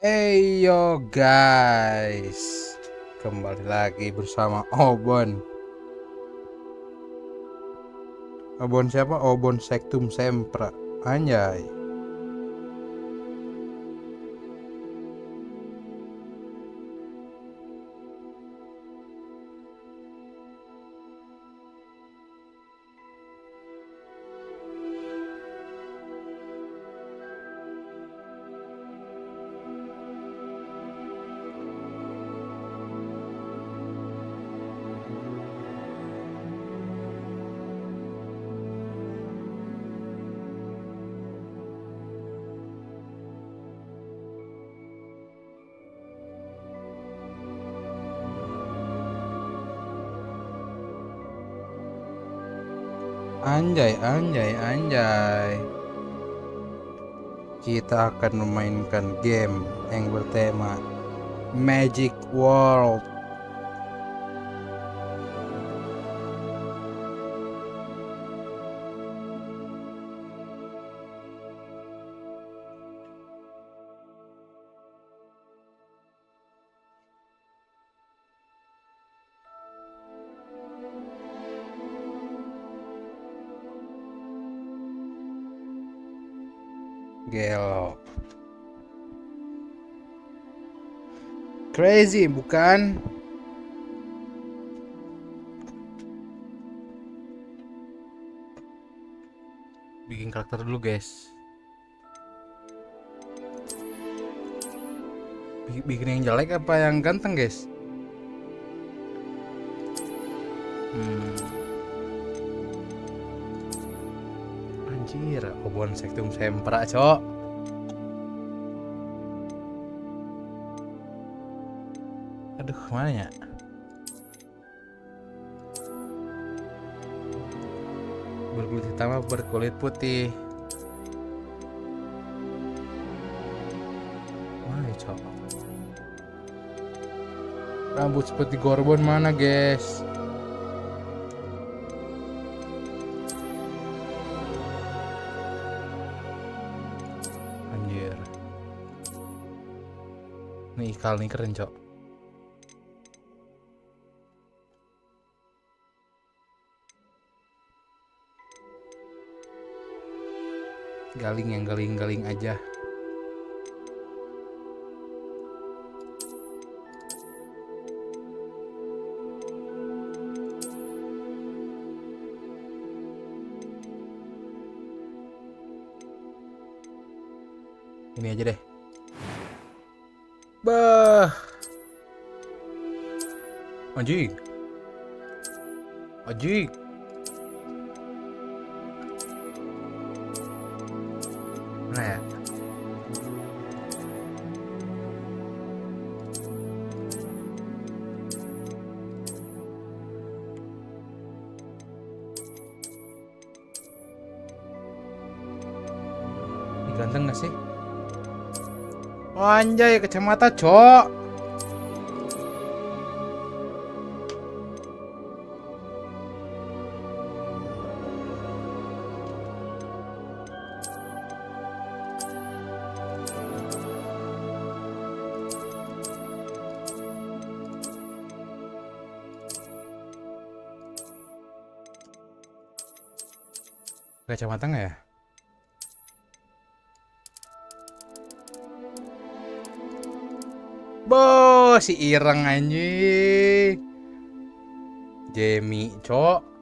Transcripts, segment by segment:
Yo guys, kembali lagi bersama Obon. Obon siapa? Obon SECTUMSEMPRA. Anjay. Anjay. Kita akan memainkan game yang bertema Magic World. Gelo. Crazy, bukan? Bikin karakter dulu, guys. Bikin yang jelek apa yang ganteng, guys? Anjir, Obon SECTUMSEMPRA, cok. Aduh, mana ya? Berkulit hitam apa berkulit putih? Mana ya, cok? Rambut seperti Gorbon mana, guys? Anjir. Nih ikal nih keren, cok. Galing yang galing-galing aja. Ini aja deh. Bah. Anjing. Mana ya? Ini ganteng gak sih? Oh, anjay, kacamata, cok. Kacamata nggak ya? Bo, si Ireng anjing. Jamie, cok.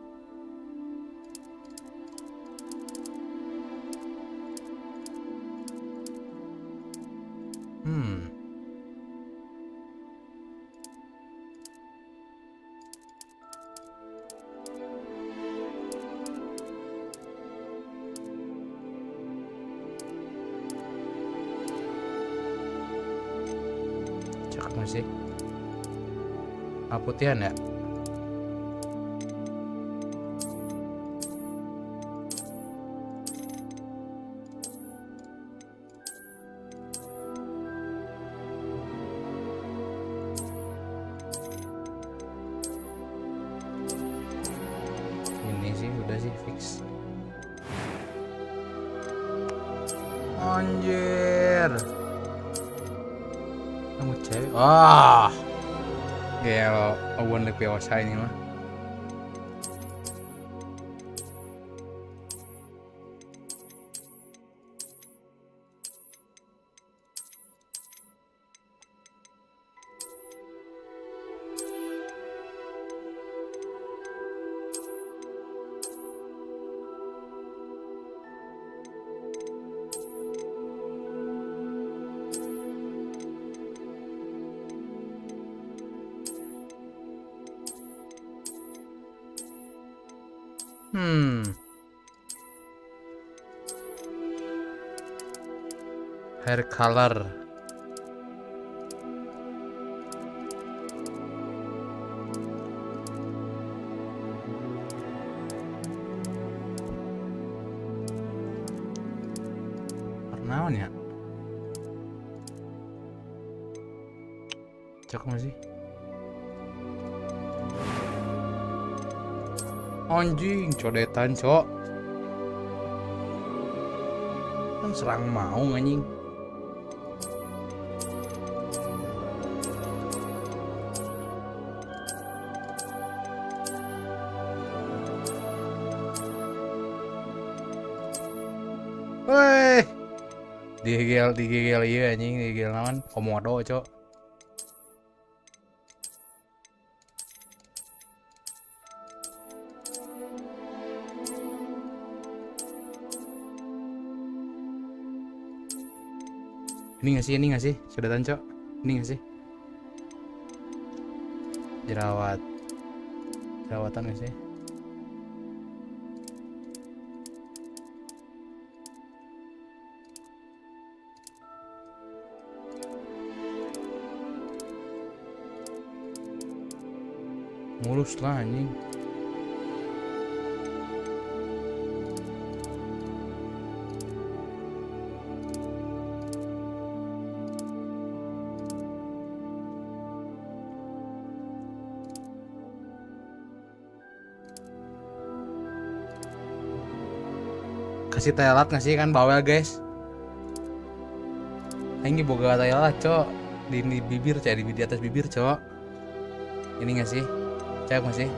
Cakep gak sih? Putihan ya? Ini sih udah sih fix. Anjir. cewek. Wah, gelo obon dewasa ini mah. Hair color. Warnawan ya? Cok masih. Anjing, codetan, cok. Kan serang mau anjing. Weh. Digigel iya anjing, digigel naon? Komodo, cok. Ini nggak sih? Sudah tancok. Ini nggak sih? Jerawatan nggak sih? Mulus lah anjing. Kasih telat nggak sih, kan bawel guys. Ini boga telat cok di bibir, cak di atas bibir cok. Ini nggak sih? Cek masih.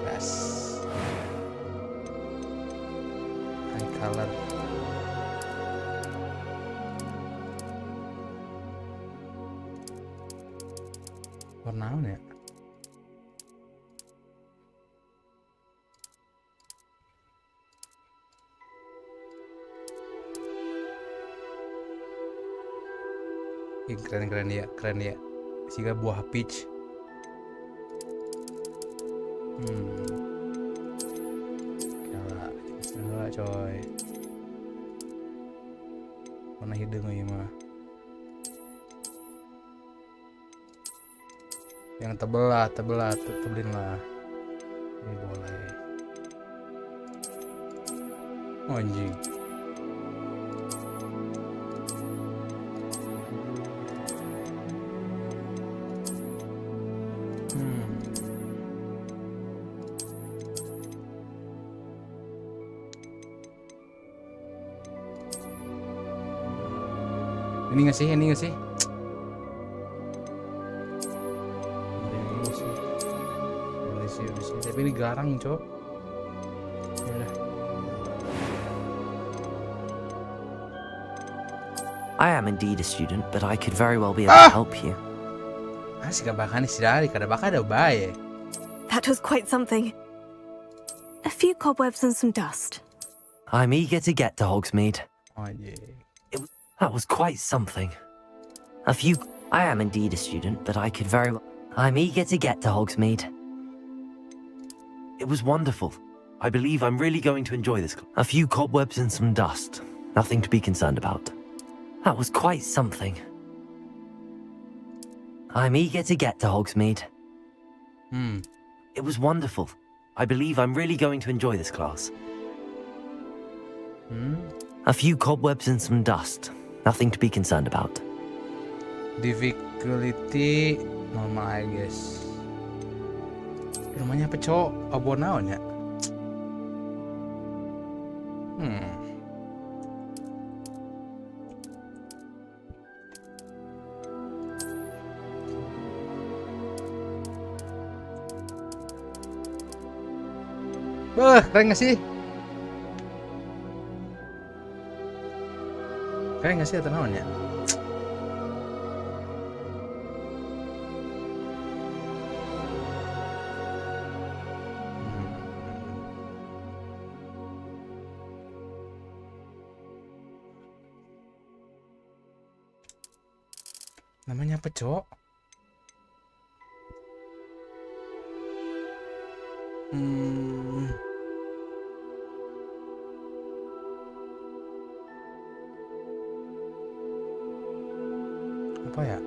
Gas. High color. Warna apa ya? Keren ya. Siga buah peach. Gila coy. Warna hidung ini mah. Yang tebelin lah. Ini boleh. Oh, anjing. Ini nggak sih? Ini sih. Tapi ini garang, cok. I am indeed a student, but I could very well be able to help you. That was quite something. A few cobwebs and some dust. I'm eager to get to Hogsmeade. Oh, yeah. That was quite something. I am indeed a student, but I could very well... I'm eager to get to Hogsmeade. It was wonderful. I believe I'm really going to enjoy this. A few cobwebs and some dust. Nothing to be concerned about. That was quite something. I'm eager to get to Hogsmeade. It was wonderful. I believe I'm really going to enjoy this class. A few cobwebs and some dust. Nothing to be concerned about. Difficulty normal, I guess. Rumahnya apa cowok? Obon naon ya? Wah, keren gak sih? Keren gak sih atau naon ya? Namanya apa, Cok? Apa ya?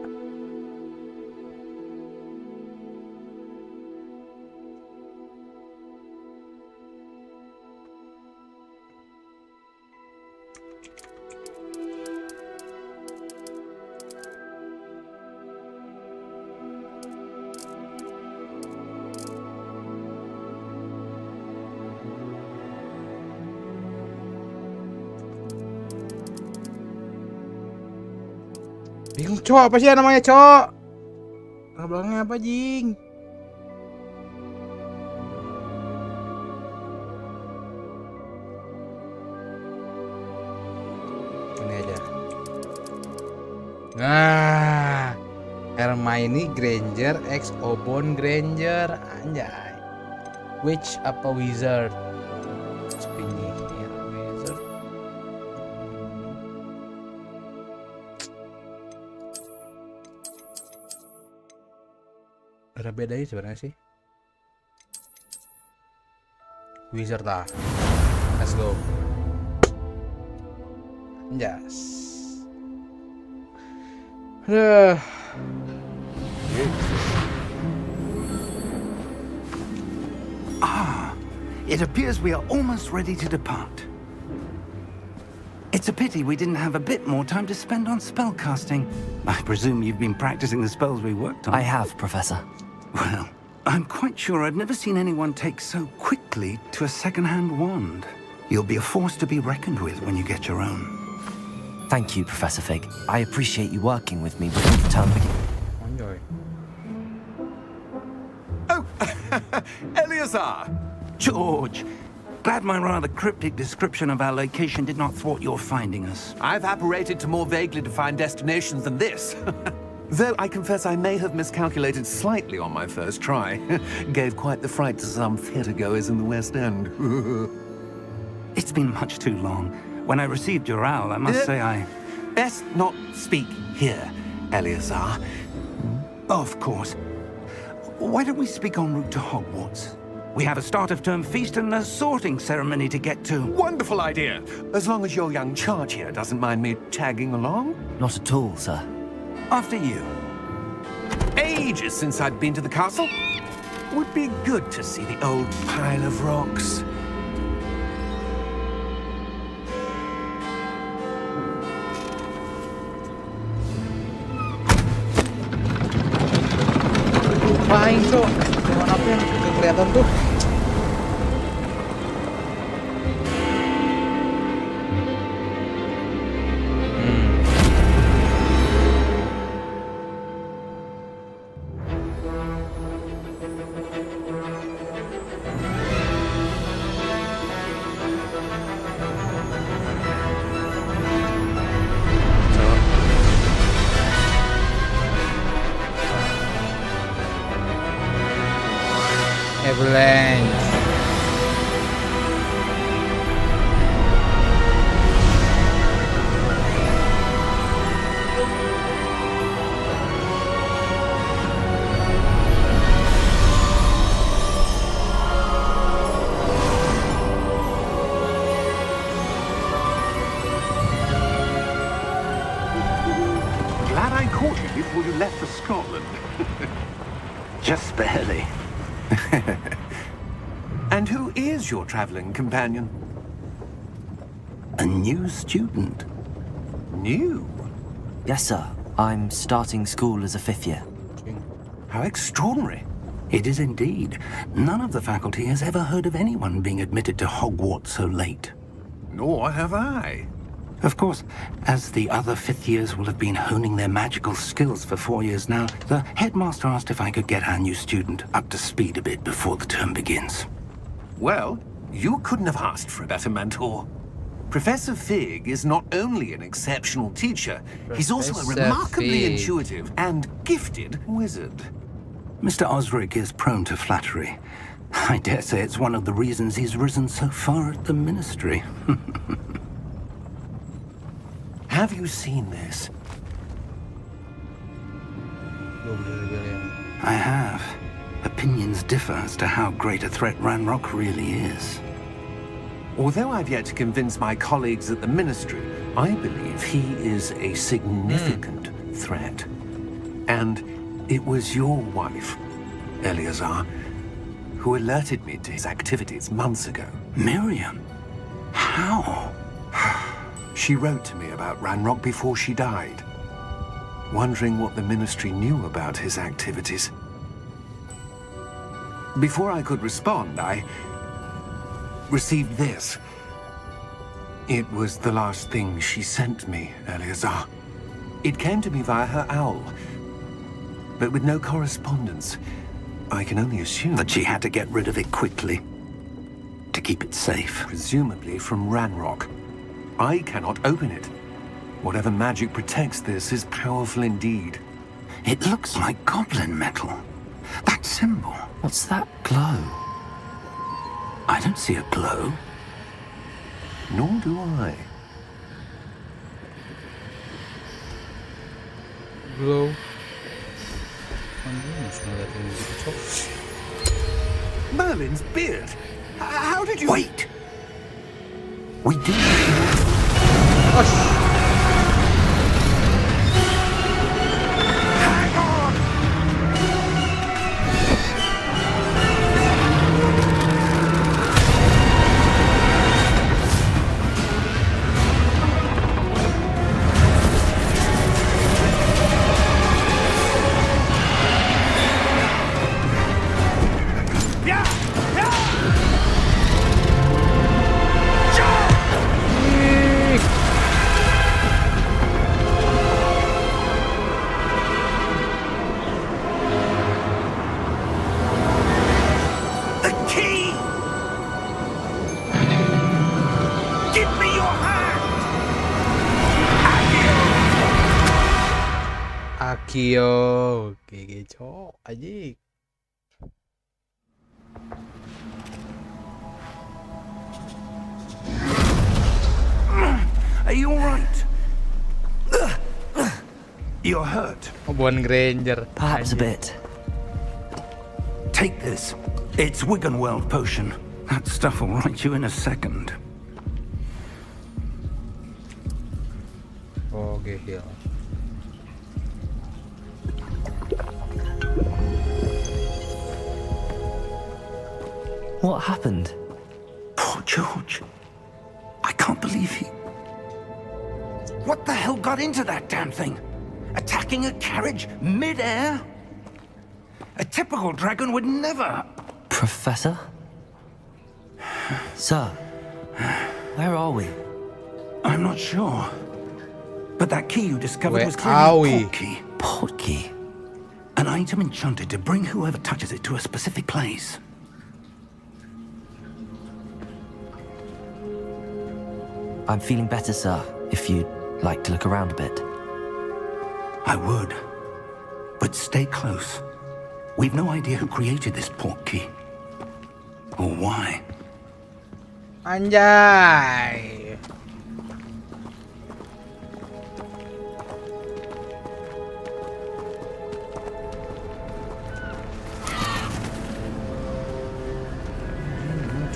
Bingung, Cok. Apa sih namanya, Cok? Nama belakangnya apa, Jing? Ini aja. Nah, Hermione Granger X Obon Granger, anjay. Witch apa wizard? Penyihir wizard. Ada bedanya sebenarnya sih. Wizard lah. Let's go. Yes. Aduh. It appears we are almost ready to depart. It's a pity we didn't have a bit more time to spend on spellcasting. I presume you've been practicing the spells we worked on. I have, Professor. Well, I'm quite sure I've never seen anyone take so quickly to a second-hand wand. You'll be a force to be reckoned with when you get your own. Thank you, Professor Fig. I appreciate you working with me before the term begins. Enjoy. Oh, Eleazar! George, glad my rather cryptic description of our location did not thwart your finding us. I've apparated to more vaguely defined destinations than this. Though I confess I may have miscalculated slightly on my first try. Gave quite the fright to some theatre-goers in the West End. It's been much too long. When I received your owl, I must say I... Best not speak here, Eleazar. Of course. Why don't we speak en route to Hogwarts? We have a start-of-term feast and a sorting ceremony to get to. Wonderful idea! As long as your young charge here doesn't mind me tagging along. Not at all, sir. After you. Ages since I'd been to the castle. Would be good to see the old pile of rocks. Main, Cok. Cuman apa yang kelihatan tuh? Avalanche. Glad I caught you before you left for Scotland. Just barely. And who is your traveling companion? A new student. New? Yes, sir. I'm starting school as a 5th year. How extraordinary. It is indeed. None of the faculty has ever heard of anyone being admitted to Hogwarts so late. Nor have I. Of course, as the other 5th years will have been honing their magical skills for 4 years now, the headmaster asked if I could get our new student up to speed a bit before the term begins. Well, You couldn't have asked for a better mentor. Professor Fig is not only an exceptional teacher, he's also a Professor remarkably Fig. intuitive and gifted wizard. Mr. Osric is prone to flattery. I dare say it's one of the reasons he's risen so far at the Ministry. Have you seen this? I have. Opinions differ as to how great a threat Ranrock really is. Although I've yet to convince my colleagues at the Ministry, I believe he is a significant threat. And it was your wife, Eleazar, who alerted me to his activities months ago. Miriam? How? She wrote to me about Ranrock before she died, wondering what the Ministry knew about his activities. Before I could respond, I received this. It was the last thing she sent me, Eleazar. It came to me via her owl, but with no correspondence. I can only assume That she had to get rid of it quickly. To keep it safe. presumably from Ranrock. I cannot open it. Whatever magic protects this is powerful indeed. It looks like goblin metal. That symbol. What's that glow? I don't see a glow. Nor do I. Glow. Langsung ngeliatin gitu, Cok. Merlin's beard! How did you... Wait! We do. Hang on! Yeah! Yeah! The key! Give me your hand! Akio. GG, Cok. Anjing. Are you all right? You're hurt. Obon Granger. Perhaps a bit. Take this. It's Wiggenweld potion. That stuff will right you in a second. Oke, heal. What happened? Poor George. I can't believe he... What the hell got into that damn thing? Attacking a carriage mid-air? A typical dragon would never... Professor? Sir, where are we? I'm not sure. But that key you discovered Where was are clearly we? a port key. Port key. An item enchanted to bring whoever touches it to a specific place. I'm feeling better, sir, if you'd like to look around a bit. I would. But stay close. We've no idea who created this port key. Or why. Anjay.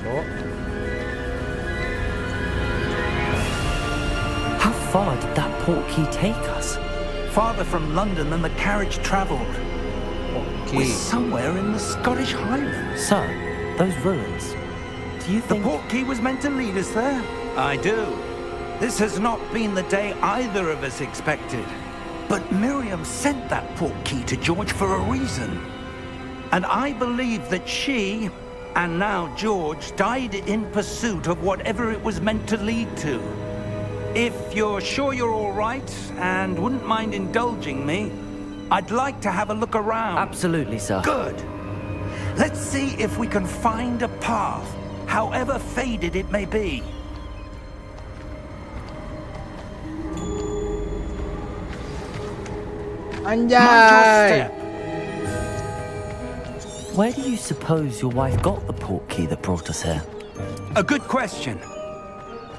Cok. How far did that port key take us? Farther from London than the carriage travelled. We're Oke. somewhere in the Scottish Highlands. Sir, those ruins. Do you The think... port key was meant to lead us there? I do. This has not been the day either of us expected. But Miriam sent that port key to George for a reason. And I believe that she, and now George, died in pursuit of whatever it was meant to lead to. If you're sure you're all right and wouldn't mind indulging me, I'd like to have a look around. Absolutely, sir. Good. Let's see if we can find a path. however faded it may be. Mind your Anjay. step. Where do you suppose your wife got the portkey that brought us here? A good question.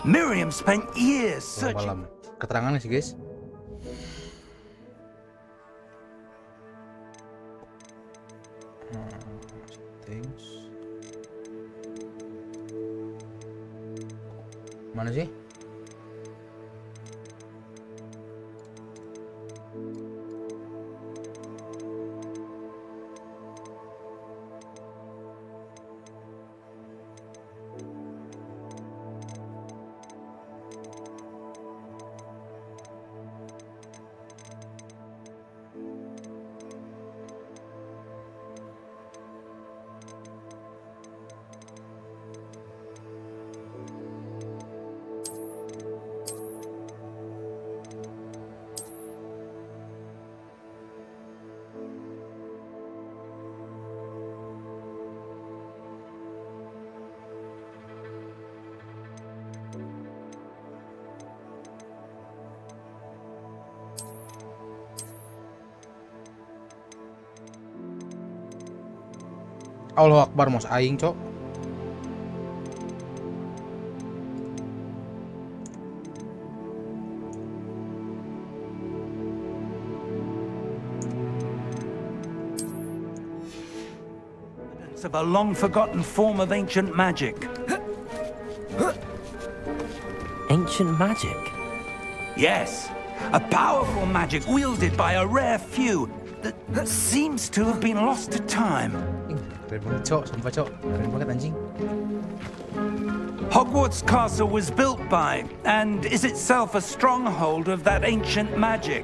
Miriam spent years Malam. searching. Keterangannya sih guys. Things. Mana sih? Allah Akbar mos aing cok. Of a long-forgotten form of ancient magic. Ancient magic? Yes, a powerful magic wielded by a rare few that seems to have been lost to time. Keren banget cok, sumpah cok. Keren banget anjing. Hogwarts Castle was built by, and is itself a stronghold of that ancient magic.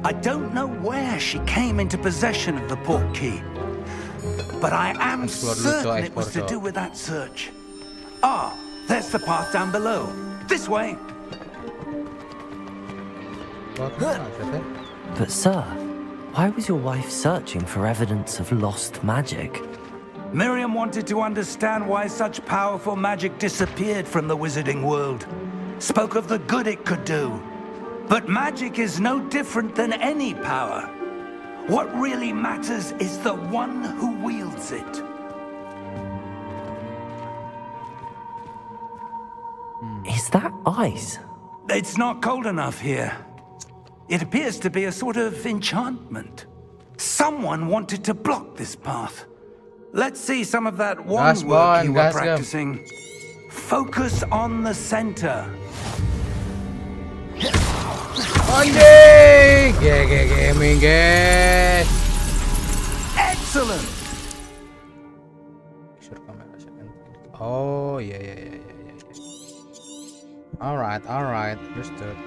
I don't know where she came into possession of the portkey, but I am certain it was to do with that search. Ah, there's the path down below. This way. But sir, why was your wife searching for evidence of lost magic? Miriam wanted to understand why such powerful magic disappeared from the wizarding world. Spoke of the good it could do. But magic is no different than any power. What really matters is the one who wields it. Is that ice? It's not cold enough here. It appears to be a sort of enchantment. Someone wanted to block this path. Let's see some of that wand work you were practicing. Focus on the center. Anjing! Gaming guys. Excellent. Oh yeah. Alright. Understood.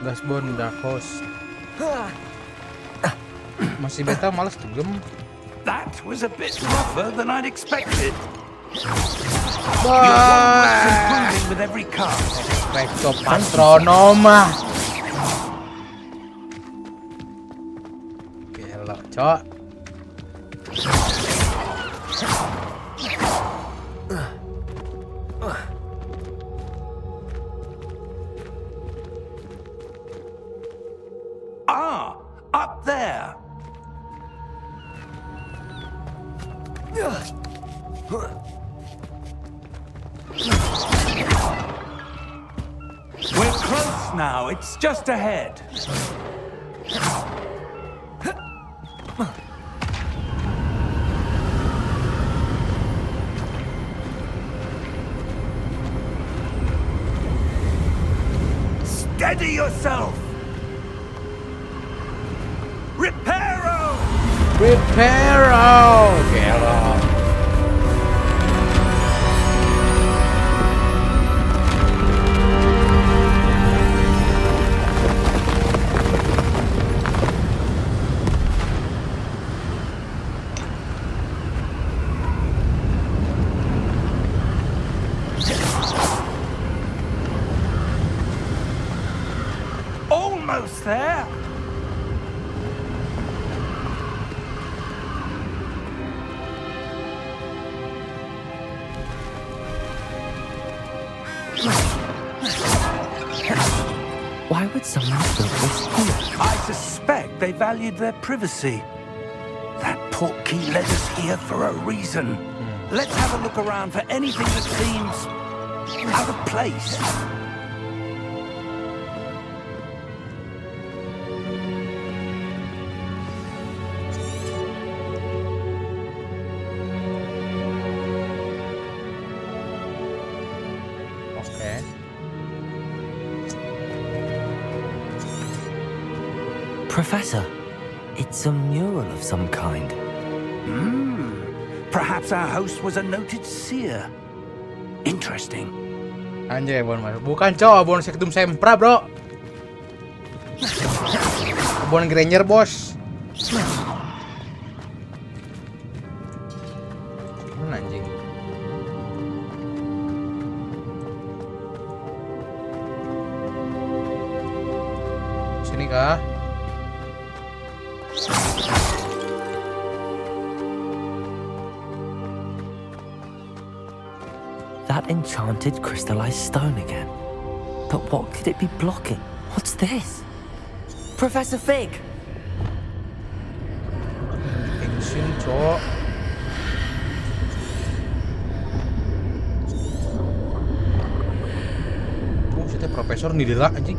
Gasbon Dark Horse. Masih beta males dugem. That was a bit rougher than I'd expected. Wah. Your wand was improving with every cast. Expecto Patronoma. Gelo, cok. Ah, up there. We're close now. It's just ahead. Steady yourself. Reparo! Gelo. Almost there. Why would someone build this here? I suspect they valued their privacy. That portkey led us here for a reason. Let's have a look around for anything that seems out of place. Oke. Professor, it's a mural of some kind. Perhaps our host was a noted seer. Interesting. Anjay, Obon Mas. Bukan, Cok. Obon SECTUMSEMPRA, bro. Obon Granger, bos. Mana anjing? Sini kah? That enchanted crystallized stone again. But what could it be blocking? What's this? Professor Fig! Tension, Cok. Situ profesor nidila anjing.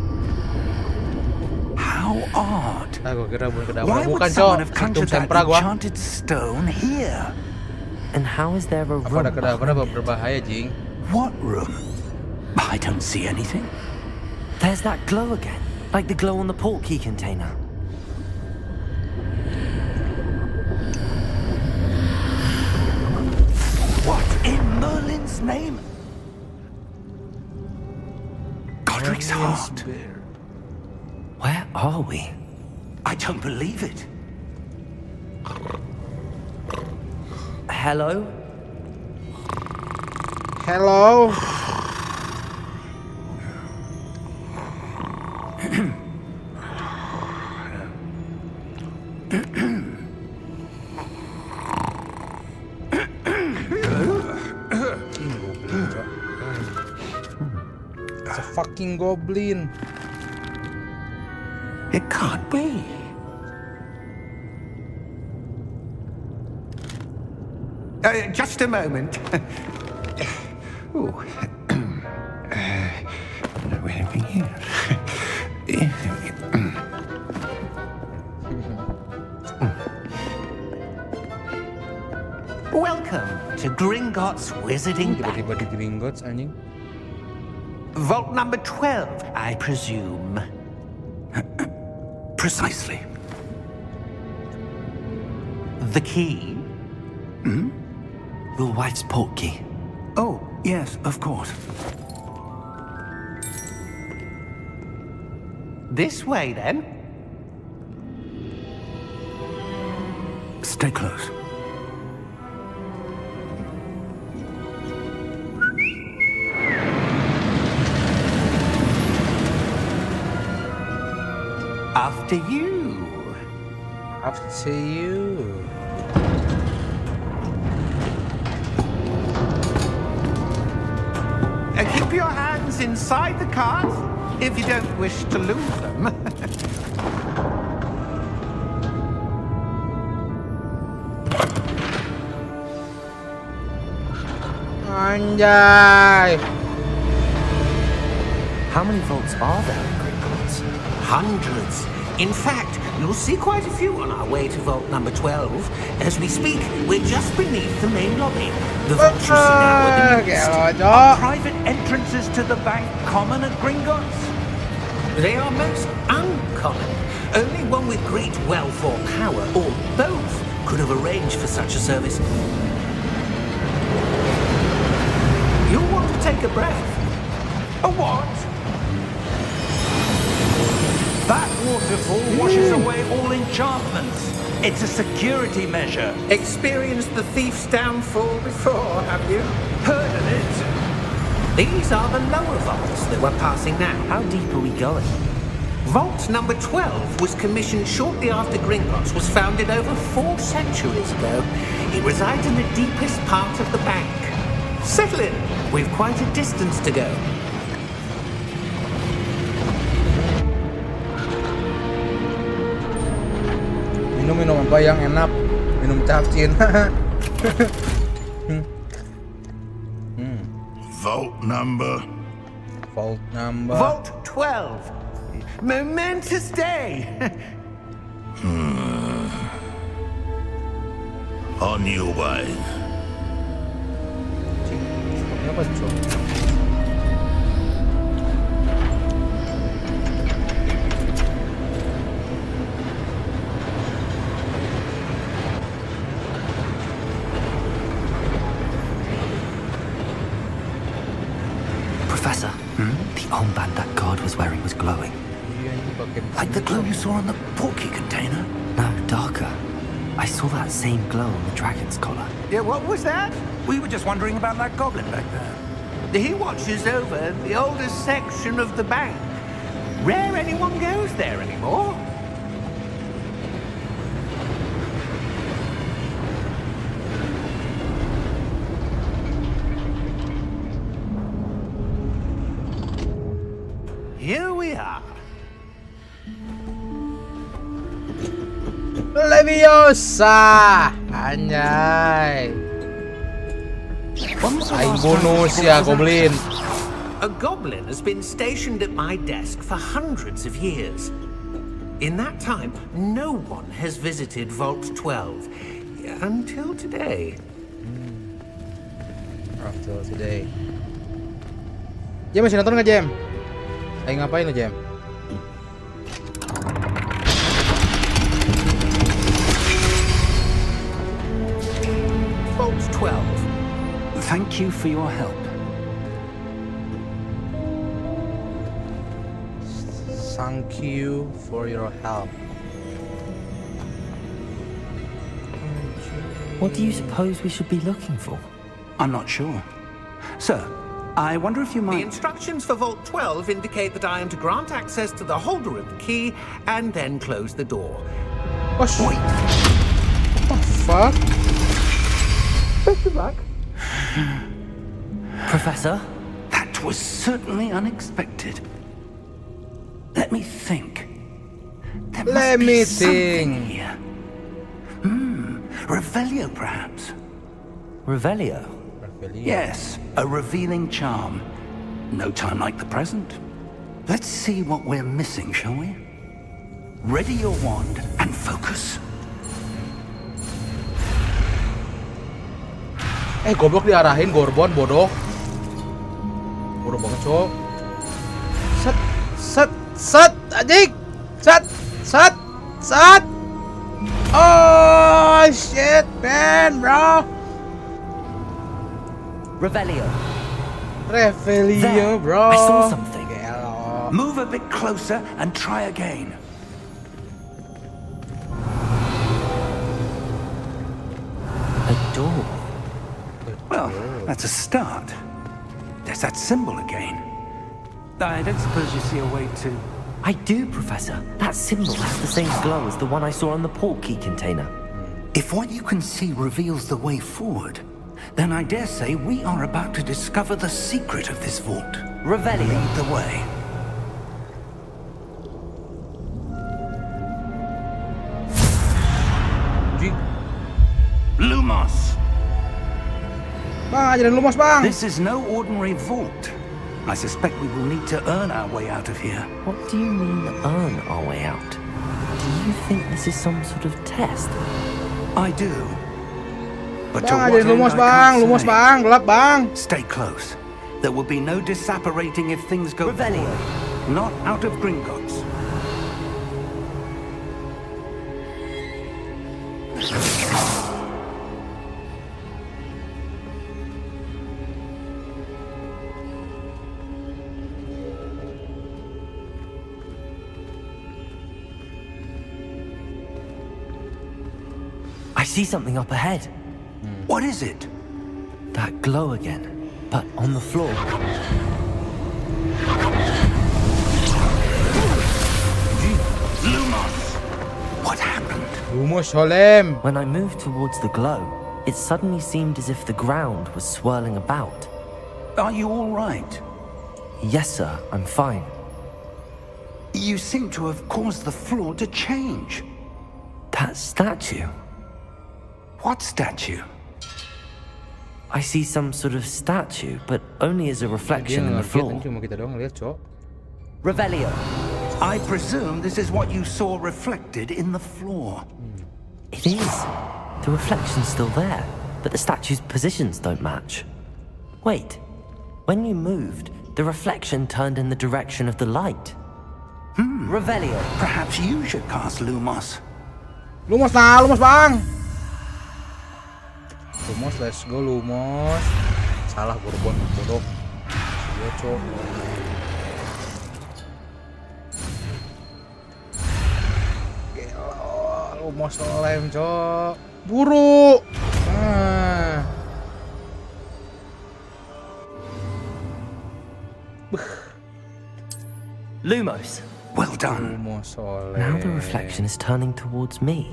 How odd. Gua kira kedapur. Why Bukan, would someone Cok. have conjured that SECTUMSEMPRA gua. enchanted stone here? And how is there a Apa room ada kedapur apa behind it? berbahaya, Jing? What room? I don't see anything. There's that glow again, like the glow on the portkey container. What in Merlin's name? Godric's heart. Where are we? I don't believe it. Hello? Hello. It's a fucking goblin. It can't be. Just a moment. Oh. Where are we here? Welcome to Gringotts Wizarding Bank. Tiba-tiba di Gringotts anjing. Vault number 12, I presume. Precisely. The key? Your wife's portkey. Oh, yes, of course. This way, then. Stay close. After you. After you. Keep your hands inside the cards if you don't wish to lose them. Anjay. How many vaults are there in Gringotts? Hundreds. In fact, you'll see quite a few on our way to vault number 12. As we speak, we're just beneath the main lobby. The vault you see now are the newest. Are private entrances to the bank common at Gringotts? They are most uncommon. Only one with great wealth or power, or both, could have arranged for such a service. You'll want to take a breath. A what? That waterfall washes away all enchantments. It's a security measure. Experienced the thief's downfall before, have you? Heard of it? These are the lower vaults that we're passing now. How deep are we going? Vault number 12 was commissioned shortly after Gringotts was founded over 4 centuries ago. It resides in the deepest part of the bank. Settle in. We've quite a distance to go. Minum apa yang enak? Minum capcin. Vault number. Vault number. Vault 12. Momentous day. On your way. Ini apa cok? Professor, the armband that guard was wearing was glowing. Iya, ini pakai Like the glow you saw on the portkey container? No, darker. I saw that same glow on the dragon's collar. Yeah, what was that? We were just wondering about that goblin back there. He watches over the oldest section of the bank. Rare anyone goes there anymore. Here we are. Leviosa, anjay. Aing bonus ya goblin. A goblin has been stationed at my desk for hundreds of years. In that time, no one has visited Vault 12 until today. After today. Jam masih nonton nggak Jam? Aing ngapain lo Jam? Vault 12. Thank you for your help. Thank you for your help. What do you suppose we should be looking for? I'm not sure. Sir, I wonder if you The might... instructions for Vault 12 indicate that I am to grant access to the holder of the key and then close the door. Oh, Wait. what the fuck? Professor? That was certainly unexpected. Let me think. There Let must be me something think. here. Revelio, perhaps? Revelio? Yes, a revealing charm. No time like the present. Let's see what we're missing, shall we? Ready your wand and focus. Goblok diarahin Gorbon bodoh. Bodoh banget cok. Set set set anjing. Set set set. Oh shit man bro. Revelio. Revelio There, bro. I saw something. Gelo. Move a bit closer and try again. A door. Well, that's a start. There's that symbol again. I don't suppose you see a way to... I do, Professor. That symbol has the same glow as the one I saw on the portkey container. If what you can see reveals the way forward, then I dare say we are about to discover the secret of this vault. Revelio. Lead the way. Anjing. Lumos! Bang ajarin lumos bang. This is no ordinary vault. I suspect we will need to earn our way out of here. What do you mean, earn our way out? Do you think this is some sort of test? I do. But to Bang what ajarin end lumos I bang, can't lumos say. bang, gelap bang. Stay close. There will be no disapparating if things go Revelio. not out of Gringotts. I see something up ahead. What is it? That glow again, but on the floor. Lumos! What happened? Lumos Holem. When I moved towards the glow, it suddenly seemed as if the ground was swirling about. Are you all right? Yes, sir, I'm fine. You seem to have caused the floor to change. That statue. What statue? I see some sort of statue, but only as a Dia reflection in the ngeliat, floor. cuma kita doang ngeliat, Cok. Revelio. I presume this is what you saw reflected in the floor. It is. The reflection's still there, but the statue's positions don't match. Wait. When you moved, the reflection turned in the direction of the light. Revelio. Perhaps you should cast Lumos. Lumos nah, Lumos bang. Lumos, let's go Lumos. Salah Bourbon, bodoh. Iya, Cok. Gila, Lumos lem, Cok. Buru. Lumos. Well done. Lumos lem. Now the reflection is turning towards me.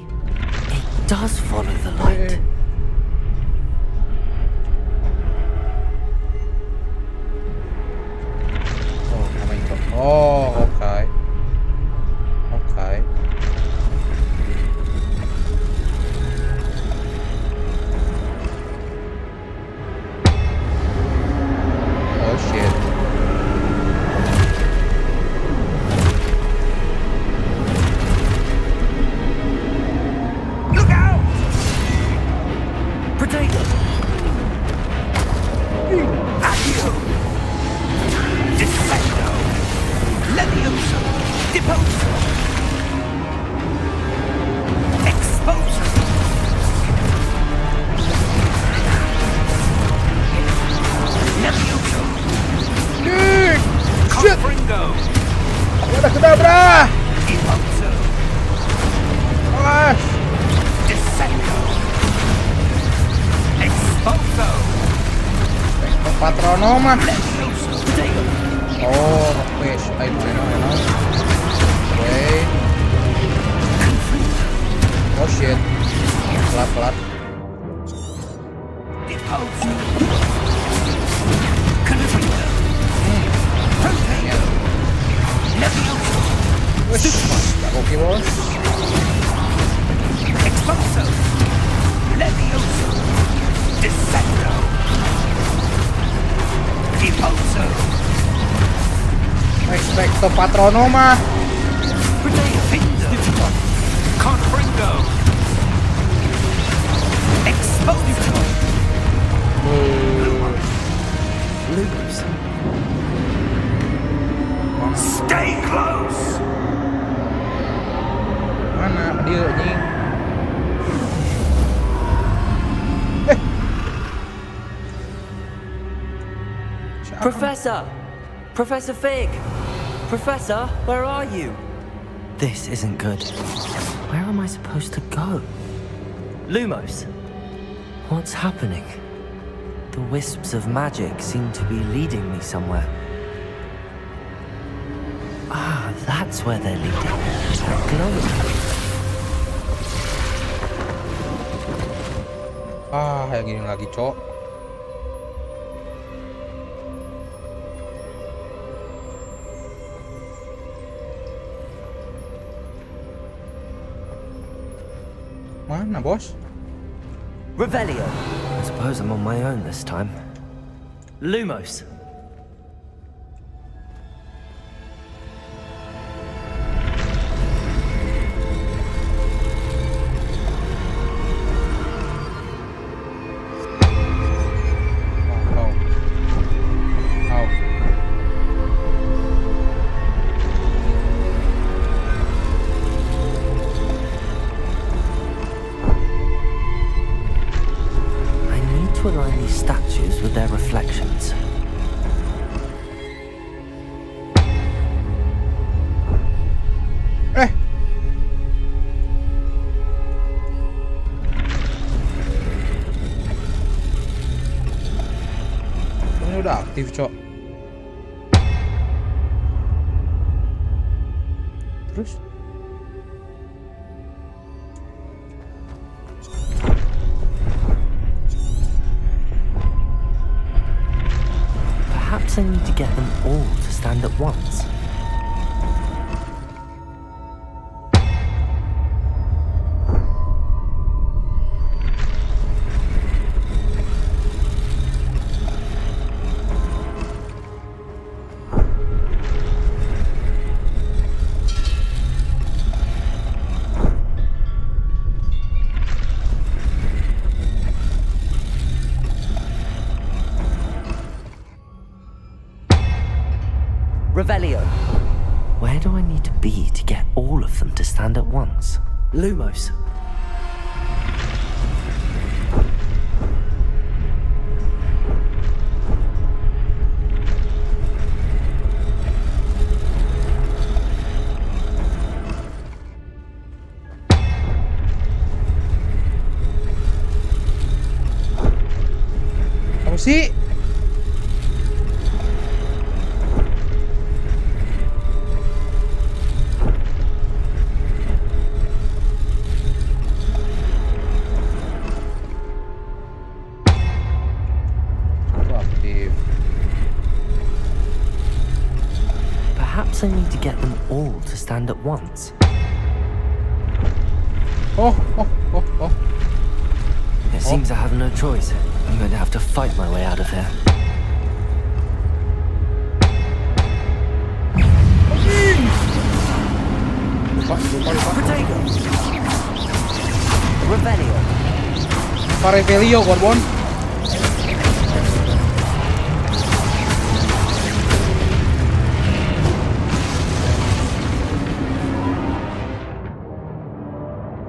It does follow the light. Oh, nama itu. Oh, okay. Okay. Oh shit. Look out! Potato. Accio! Defendo! Levioso! Deposo! Exposo! Levioso! Confringo! Ada kedabra. Deposo! Awas. Descendo! Exposo! Patronoman. Levioso! Potato. Oh, fish. Ay, bueno. Okay. Oh shit. Pelat. Deposo! Confringo! Ya. Levioso! Oke, bos. Exposo! Levioso! Descendo! Deposo! Expecto patronoma. Findo! Confringo! Exposo! Lumos. Stay close! Mana dia anjing? Professor! Professor Fig! Professor, where are you? This isn't good. Where am I supposed to go? Lumos! What's happening? The wisps of magic seem to be leading me somewhere. Ah, that's where they're leading. That glowing. Ah, kayak gini lagi, Cok. Mana, bos? Revelio. I suppose I'm on my own this time. Lumos. Oh. Oh. I need to align these statues with their reflections. Ini udah aktif, Cok. Terus? Perhaps I need to get them all to stand at once. Revelio. Where do I need to be to get all of them to stand at once? Lumos. Apa sih? Perhaps I need to get them all to stand at once. Oh. It seems I have no choice. I'm going to have to fight my way out of here. Protego. Revelio. Revelio, Gorbon.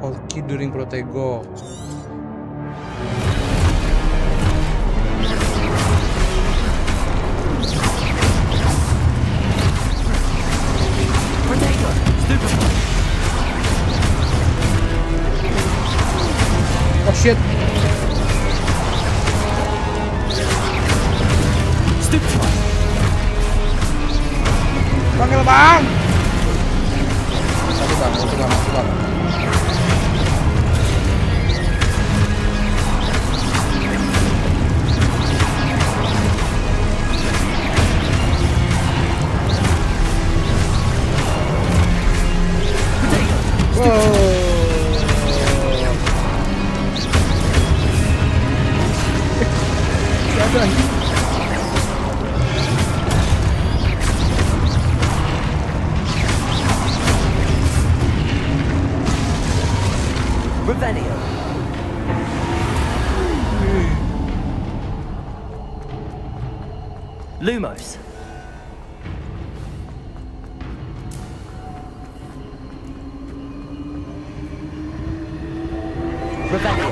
Hoki during Protego. Oh shit. Panggil bang. Satu bang. Revelio. Lumos. Revelio.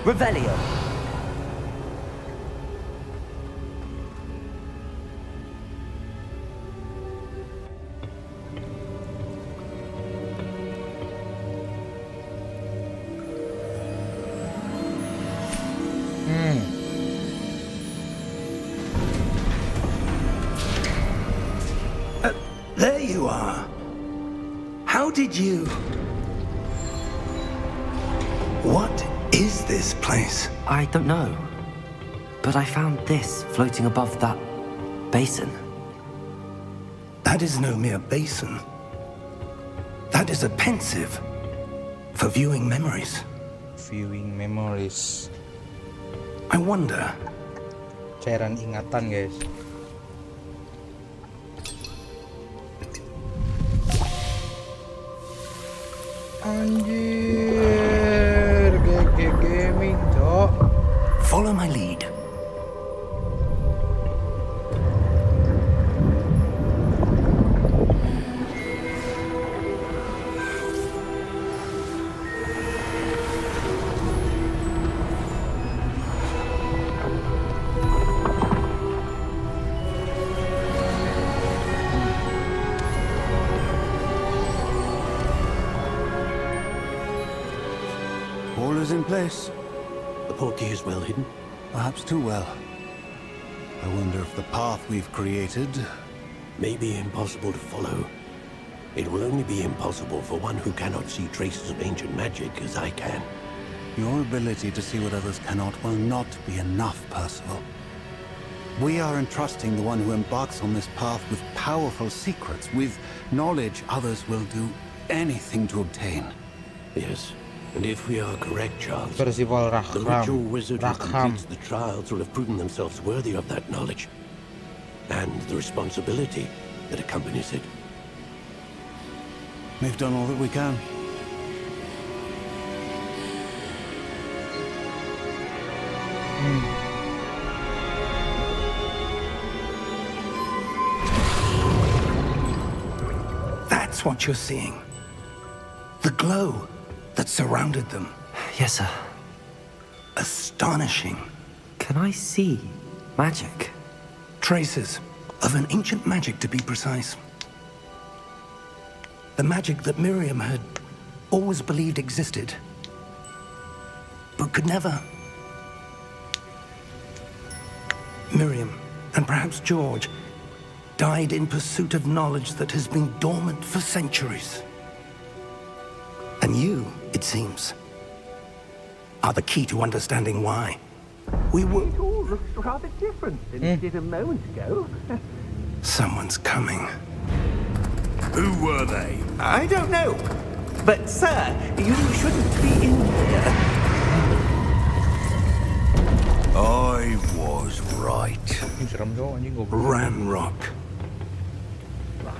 Revelio. There you are. How did you... What is this place? I don't know. But I found this floating above that basin. That is no mere basin. That is a pensive for viewing memories. Viewing memories. I wonder. Cairan ingatan, guys. Anjir, GG Gaming, Cok. Follow my lead. All is in place. The portkey is well hidden. Perhaps too well. I wonder if the path we've created... May be impossible to follow. It will only be impossible for one who cannot see traces of ancient magic as I can. Your ability to see what others cannot will not be enough, Percival. We are entrusting the one who embarks on this path with powerful secrets, with knowledge others will do anything to obtain. Yes, and if we are correct, Charles, Percival the ritual Rackham. wizard who Rackham. completes the trials will have proven themselves worthy of that knowledge and the responsibility that accompanies it. We've done all that we can. That's what you're seeing. The glow that surrounded them. Yes, sir. Astonishing. Can I see magic? Traces of an ancient magic, to be precise. The magic that Miriam had always believed existed, but could never. Miriam, and perhaps George, died in pursuit of knowledge that has been dormant for centuries. And you, it seems, are the key to understanding why. We were... It all looks rather different than it did a moment ago. Someone's coming. Who were they? I don't know. But, sir, you shouldn't be in here. I was right. Ini serem cok, anjing goblin. Ranrock.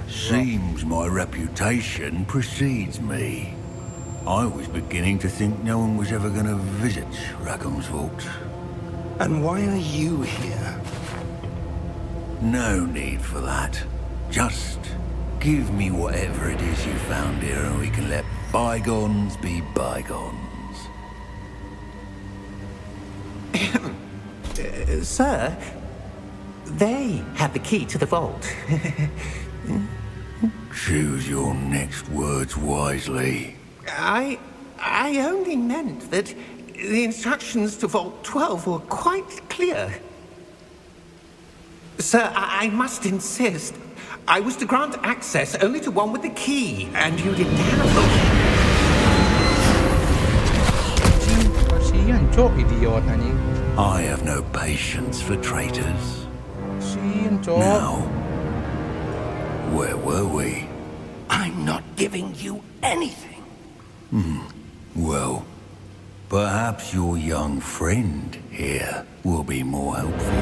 Seems my reputation precedes me. I was beginning to think no one was ever going to visit Rackham's vault. And why are you here? No need for that. Just give me whatever it is you found here and we can let bygones be bygones. Sir, they have the key to the vault. Choose your next words wisely. I only meant that the instructions to Vault 12 were quite clear. Sir, I must insist. I was to grant access only to one with the key, and you didn't have it. Kasihan cok, idiot anjing. I have no patience for traitors. Kasihan cok. Now, where were we? I'm not giving you anything. Well, perhaps your young friend here will be more helpful.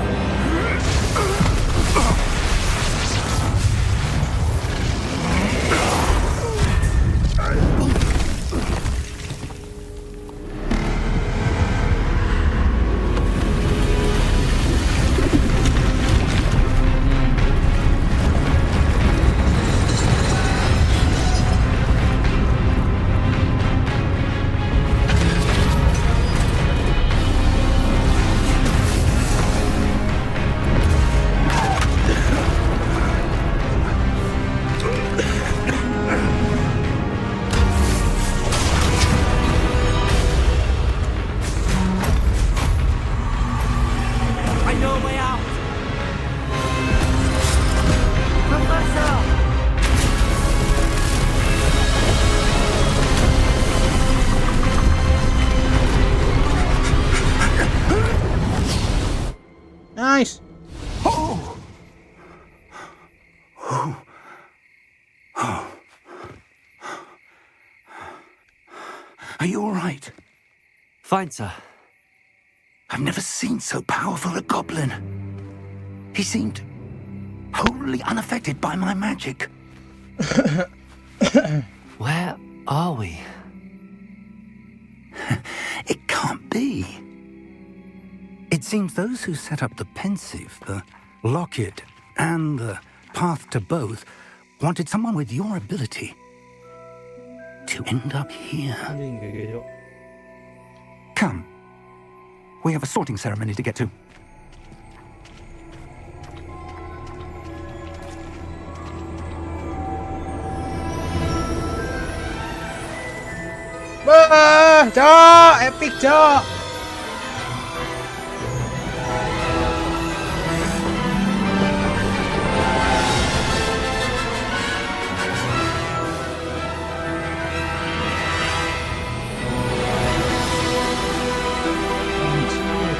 I know a way out! Professor! Nice. Are you all right? Fine, sir. I've never seen so powerful a goblin. He seemed wholly unaffected by my magic. Where are we? It can't be. It seems those who set up the pensive, the locket, and the path to both wanted someone with your ability to end up here. Anjing GG cok. Come. We have a sorting ceremony to get to. Wah, cok, epic cok.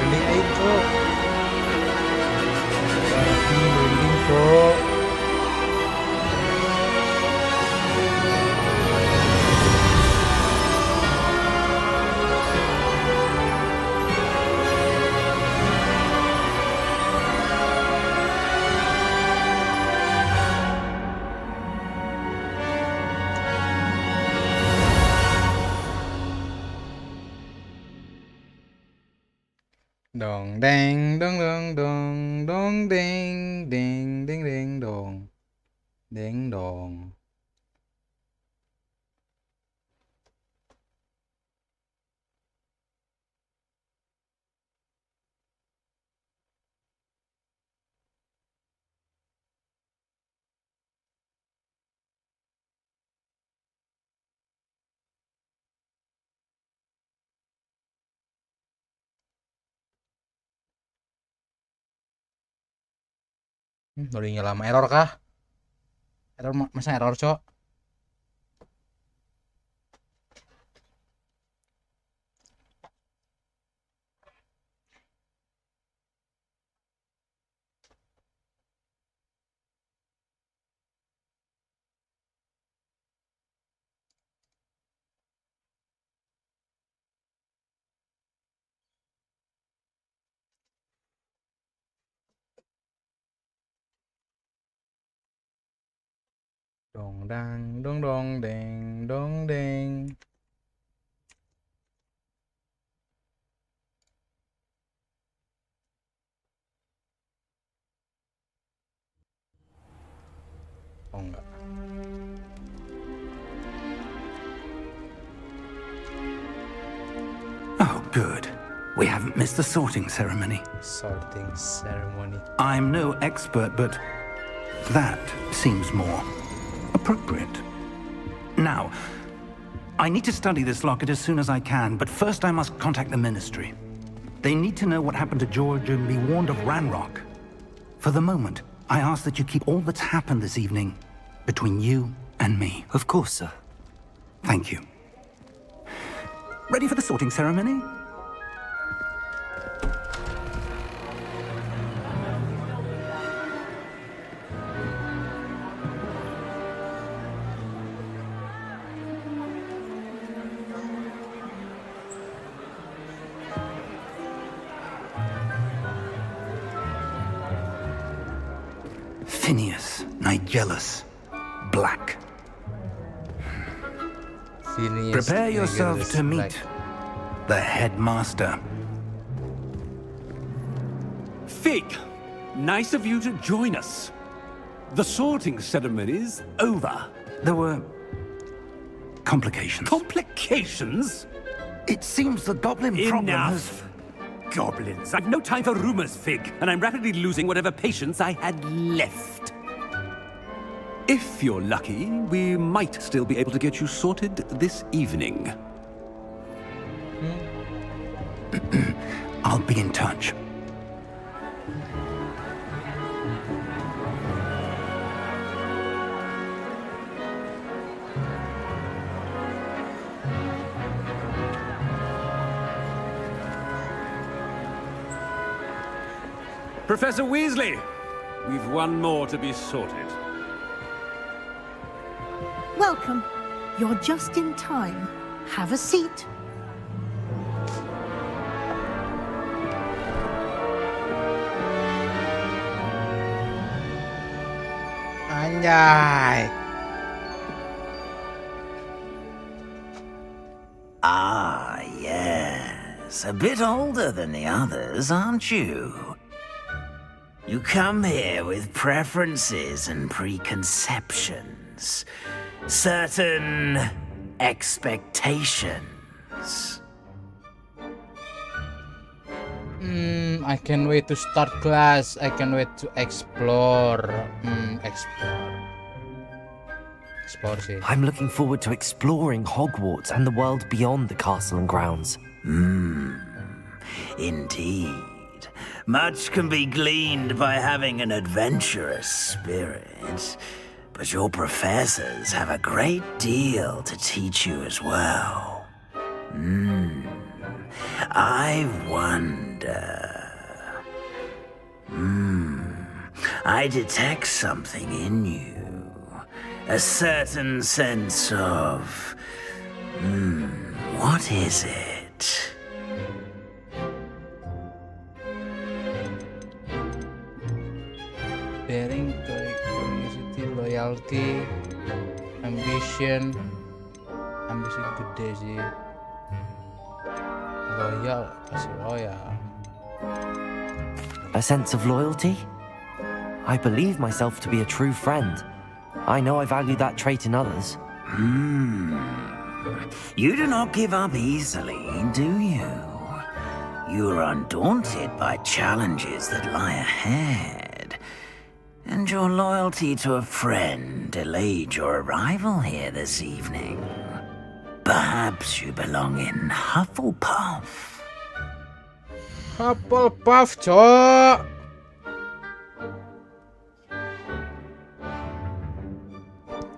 Merinding air cok. Tapi merinding cok. Dong deng dong dong dong dong deng deng deng deng dong deng dong. Loadingnya lama, error kah? Error, masa error, Cok? Dong dang dong dong deng dong deng. Oh enggak. Oh, good. We haven't missed the sorting ceremony. Sorting ceremony. I'm no expert, but that seems more appropriate. Now, I need to study this locket as soon as I can, but first I must contact the Ministry. They need to know what happened to George and be warned of Ranrock. For the moment, I ask that you keep all that's happened this evening between you and me. Of course, sir. Thank you. Ready for the sorting ceremony? Phineas, Nigellus, Black. Phineas Prepare yourself Nigellus to meet Black. the headmaster. Fig, nice of you to join us. The sorting ceremony's over. There were complications. Complications? It seems the goblin problem has... Enough. Goblins. I've no time for rumors, Fig, and I'm rapidly losing whatever patience I had left. If you're lucky, we might still be able to get you sorted this evening. I'll be in touch. Professor Weasley, we've one more to be sorted. Welcome. You're just in time. Have a seat. Anjay. Ah, yes. A bit older than the others, aren't you? You come here with preferences and preconceptions. Certain expectations. I can't wait to start class. I can't wait to explore. Explore sih. I'm looking forward to exploring Hogwarts and the world beyond the castle and grounds. Indeed. Much can be gleaned by having an adventurous spirit, but your professors have a great deal to teach you as well. I wonder... I detect something in you. A certain sense of... what is it? Daring, curiosity, loyalty, ambition. Ambisi gede sih. Loyal, pasti loyal. A sense of loyalty? I believe myself to be a true friend. I know I value that trait in others. You do not give up easily, do you? You are undaunted by challenges that lie ahead. And your loyalty to a friend delayed your arrival here this evening. Perhaps you belong in Hufflepuff. Hufflepuff, cok.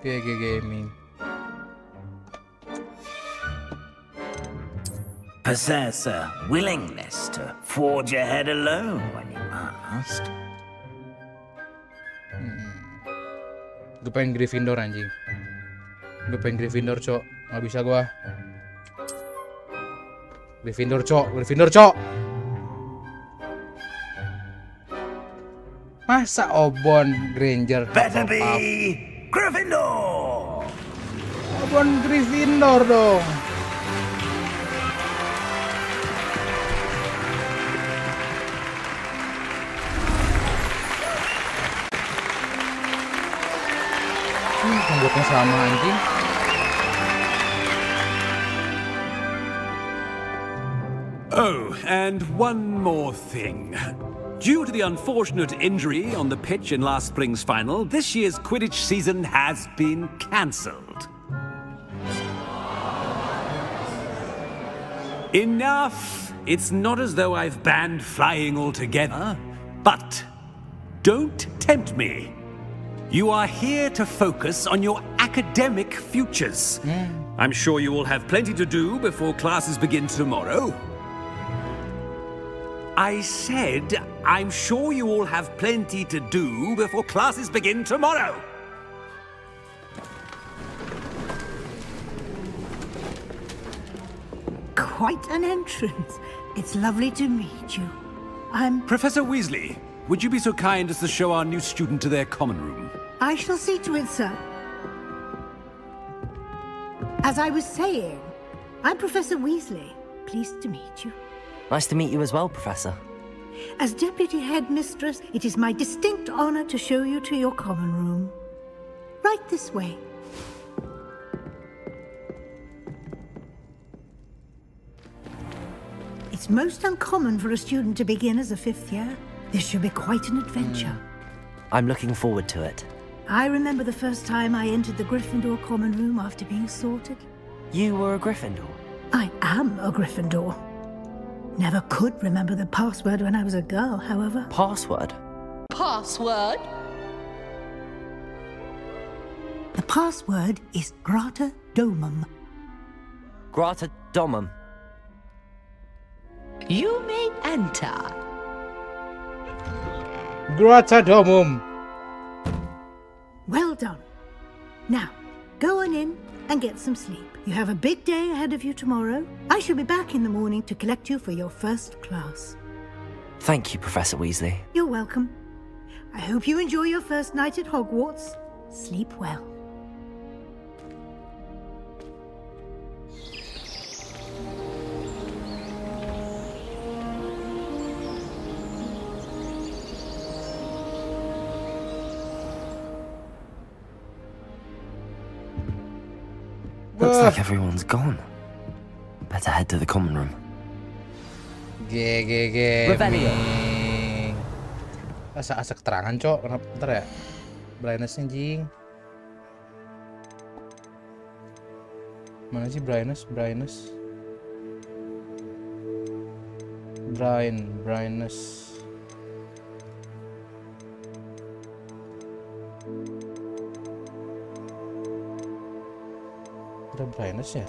GG Gaming. Possess a willingness to forge ahead alone when you must. Gue pengen Gryffindor anjing. Gue pengen Gryffindor, cok. Nggak bisa gua. Gryffindor, cok. Gryffindor, cok. Masa Obon Granger? Better be Gryffindor. Obon Gryffindor dong. Pembuatnya sama anjing. Oh, and one more thing. Due to the unfortunate injury on the pitch in last spring's final, this year's Quidditch season has been cancelled. Enough! It's not as though I've banned flying altogether, but don't tempt me. You are here to focus on your academic futures. I'm sure you will have plenty to do before classes begin tomorrow. I said, I'm sure you all have plenty to do before classes begin tomorrow. Quite an entrance. It's lovely to meet you. Professor Weasley, would you be so kind as to show our new student to their common room? I shall see to it, sir. As I was saying, I'm Professor Weasley. Pleased to meet you. Nice to meet you as well, Professor. As Deputy Headmistress, it is my distinct honor to show you to your common room. Right this way. It's most uncommon for a student to begin as a fifth year. This should be quite an adventure. I'm looking forward to it. I remember the first time I entered the Gryffindor common room after being sorted. You were a Gryffindor? I am a Gryffindor. Never could remember the password when I was a girl, however. Password? Password? The password is Grata Domum. Grata Domum. You may enter. Grata Domum. Well done. Now, go on in and get some sleep. You have a big day ahead of you tomorrow. I shall be back in the morning to collect you for your first class. Thank you, Professor Weasley. You're welcome. I hope you enjoy your first night at Hogwarts. Sleep well. Looks like everyone's gone. Better head to the common room. GG Gaming. Asa keterangan, cok. Kenapa bentar ya? Brightness anjing. Mana sih brightness? Brightness. Ada brightness ya?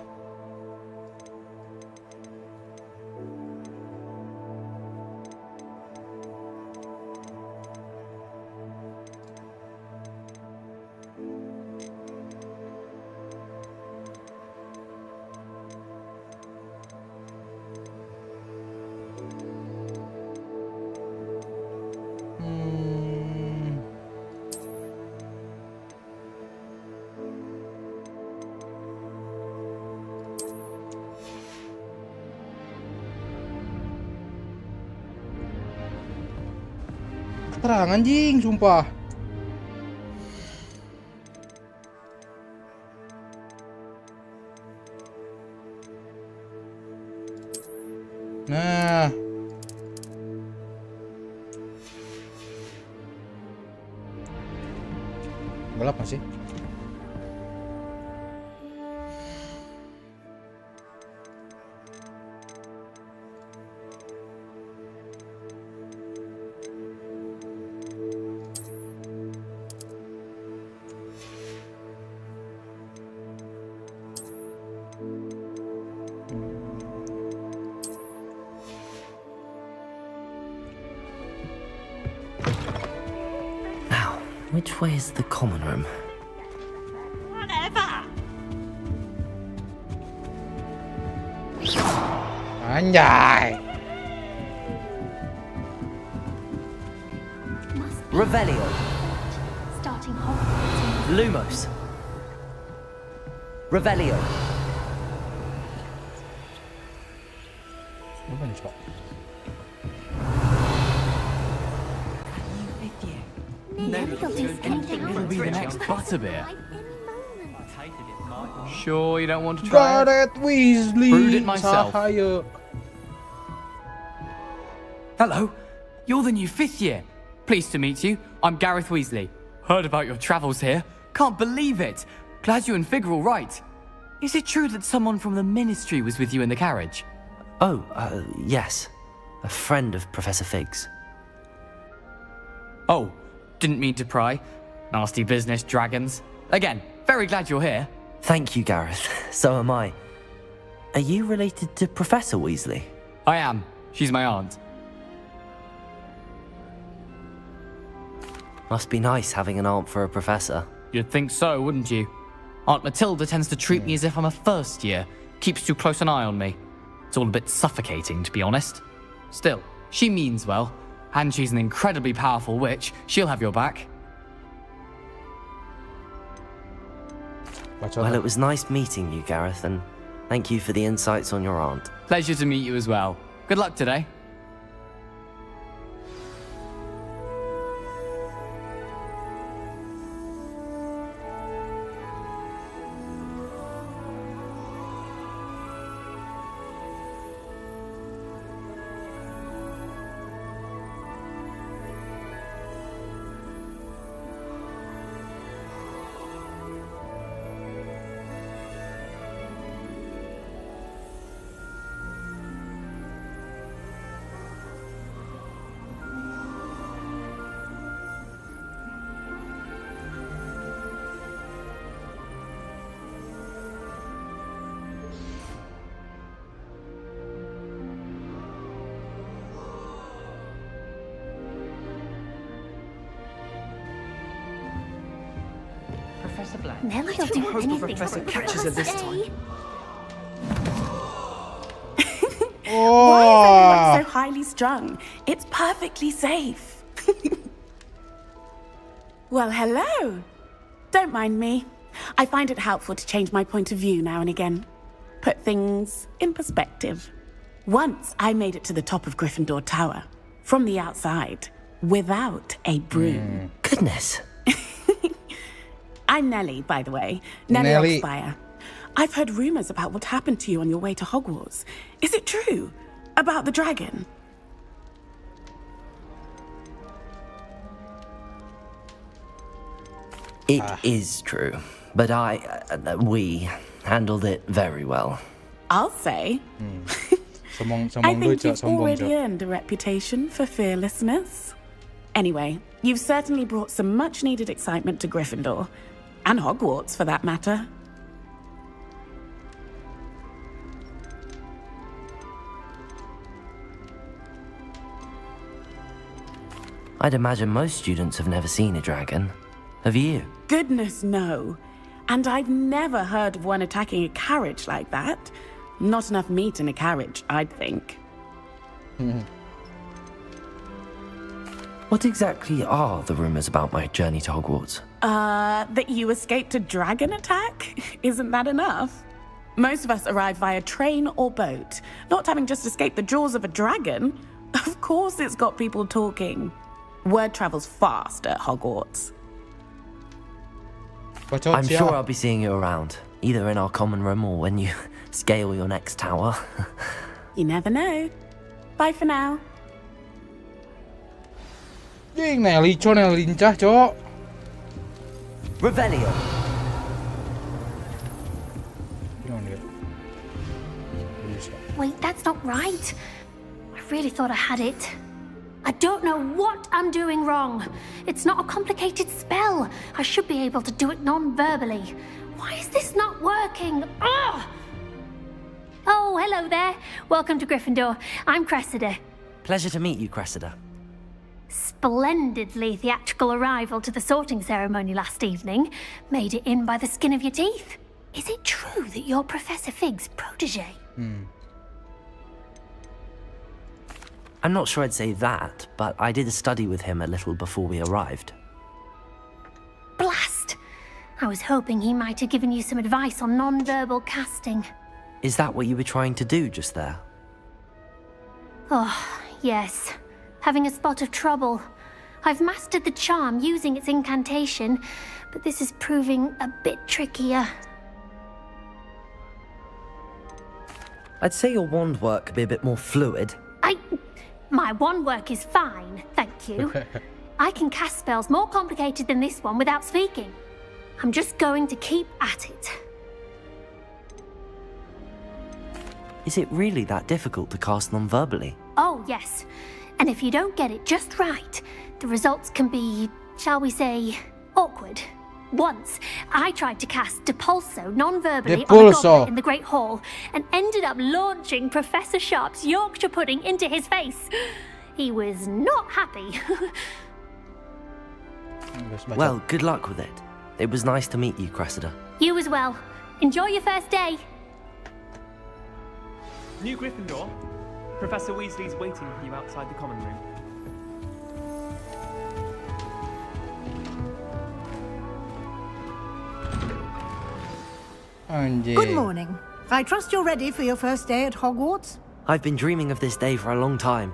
terang anjing, sumpah. Nah. Gelap masih? Which way is the common room? Anjay. Revelio. Starting Hogwarts. Lumos. Revelio. Apa nih, Pak? Be the next butterbeer. Sure you don't want to try it? Gareth Weasley. Brewed it myself. Sahaya. Hello, you're the new 5th year. Pleased to meet you. I'm Gareth Weasley. Heard about your travels here. Can't believe it. Glad you and Fig are all right. Is it true that someone from the Ministry was with you in the carriage? Oh, yes. A friend of Professor Fig's. Oh, didn't mean to pry. Nasty business, dragons. Again, very glad you're here. Thank you, Gareth. So am I. Are you related to Professor Weasley? I am. She's my aunt. Must be nice having an aunt for a professor. You'd think so, wouldn't you? Aunt Matilda tends to treat me as if I'm a first year. Keeps too close an eye on me. It's all a bit suffocating, to be honest. Still, she means well. And she's an incredibly powerful witch. She'll have your back. Well, it was nice meeting you, Gareth, and thank you for the insights on your aunt. Pleasure to meet you as well. Good luck today. Professor Black. Never do anything. The professor catches her this time. Why is everyone so highly strung? It's perfectly safe. Well, hello. Don't mind me. I find it helpful to change my point of view now and again. Put things in perspective. Once I made it to the top of Gryffindor Tower, from the outside, without a broom. Goodness. I'm Nellie, by the way. Nellie Oxfire. I've heard rumors about what happened to you on your way to Hogwarts. Is it true? About the dragon? It is true, but we handled it very well. I'll say. I think you've already earned a reputation for fearlessness. Anyway, you've certainly brought some much-needed excitement to Gryffindor. And Hogwarts, for that matter. I'd imagine most students have never seen a dragon. Have you? Goodness, no. And I've never heard of one attacking a carriage like that. Not enough meat in a carriage, I'd think. What exactly are the rumors about my journey to Hogwarts? That you escaped a dragon attack? Isn't that enough? Most of us arrive via train or boat, not having just escaped the jaws of a dragon. Of course it's got people talking. Word travels fast at Hogwarts. I'm sure I'll be seeing you around, either in our common room or when you scale your next tower. You never know. Bye for now. Ini Nelly, Cok, Nelly lincah, Cok. Revelio. Wait, that's not right. I really thought I had it. I don't know what I'm doing wrong. It's not a complicated spell. I should be able to do it non-verbally. Why is this not working? Ugh! Oh, hello there. Welcome to Gryffindor. I'm Cressida. Pleasure to meet you, Cressida. Splendidly theatrical arrival to the sorting ceremony last evening. Made it in by the skin of your teeth. Is it true that you're Professor Fig's protege? I'm not sure I'd say that, but I did study with him a little before we arrived. Blast! I was hoping he might have given you some advice on non-verbal casting. Is that what you were trying to do just there? Oh, yes. Having a spot of trouble. I've mastered the charm using its incantation, but this is proving a bit trickier. I'd say your wand work could be a bit more fluid. My wand work is fine, thank you. I can cast spells more complicated than this one without speaking. I'm just going to keep at it. Is it really that difficult to cast non-verbally? Oh, yes. And if you don't get it just right, the results can be, shall we say, awkward. Once, I tried to cast Depulso non-verbally on a goblet in the Great Hall and ended up launching Professor Sharp's Yorkshire pudding into his face. He was not happy. Well, good luck with it. It was nice to meet you, Cressida. You as well. Enjoy your first day. New Gryffindor. Professor Weasley's waiting for you outside the common room. Good morning. I trust you're ready for your first day at Hogwarts? I've been dreaming of this day for a long time.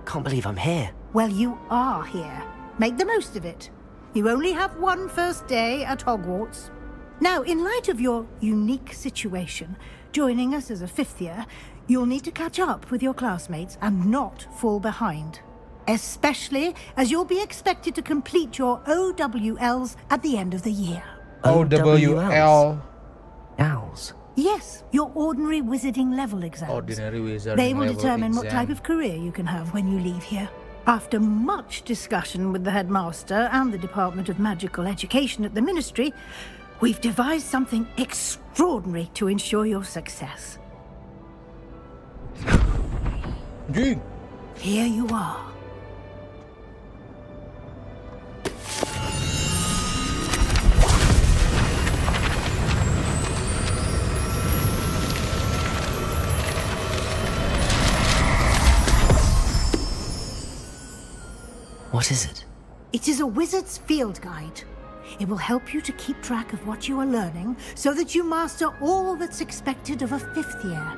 Can't believe I'm here. Well, you are here. Make the most of it. You only have one first day at Hogwarts. Now, in light of your unique situation, joining us as a fifth year, you'll need to catch up with your classmates and not fall behind. Especially as you'll be expected to complete your OWLs at the end of the year. OWL. Owls? Yes, your ordinary wizarding level exams. Ordinary wizarding They will level determine what exam. type of career you can have when you leave here. After much discussion with the headmaster and the Department of Magical Education at the Ministry, we've devised something extraordinary to ensure your success. Here you are. What is it? It is a wizard's field guide. It will help you to keep track of what you are learning so that you master all that's expected of a fifth year.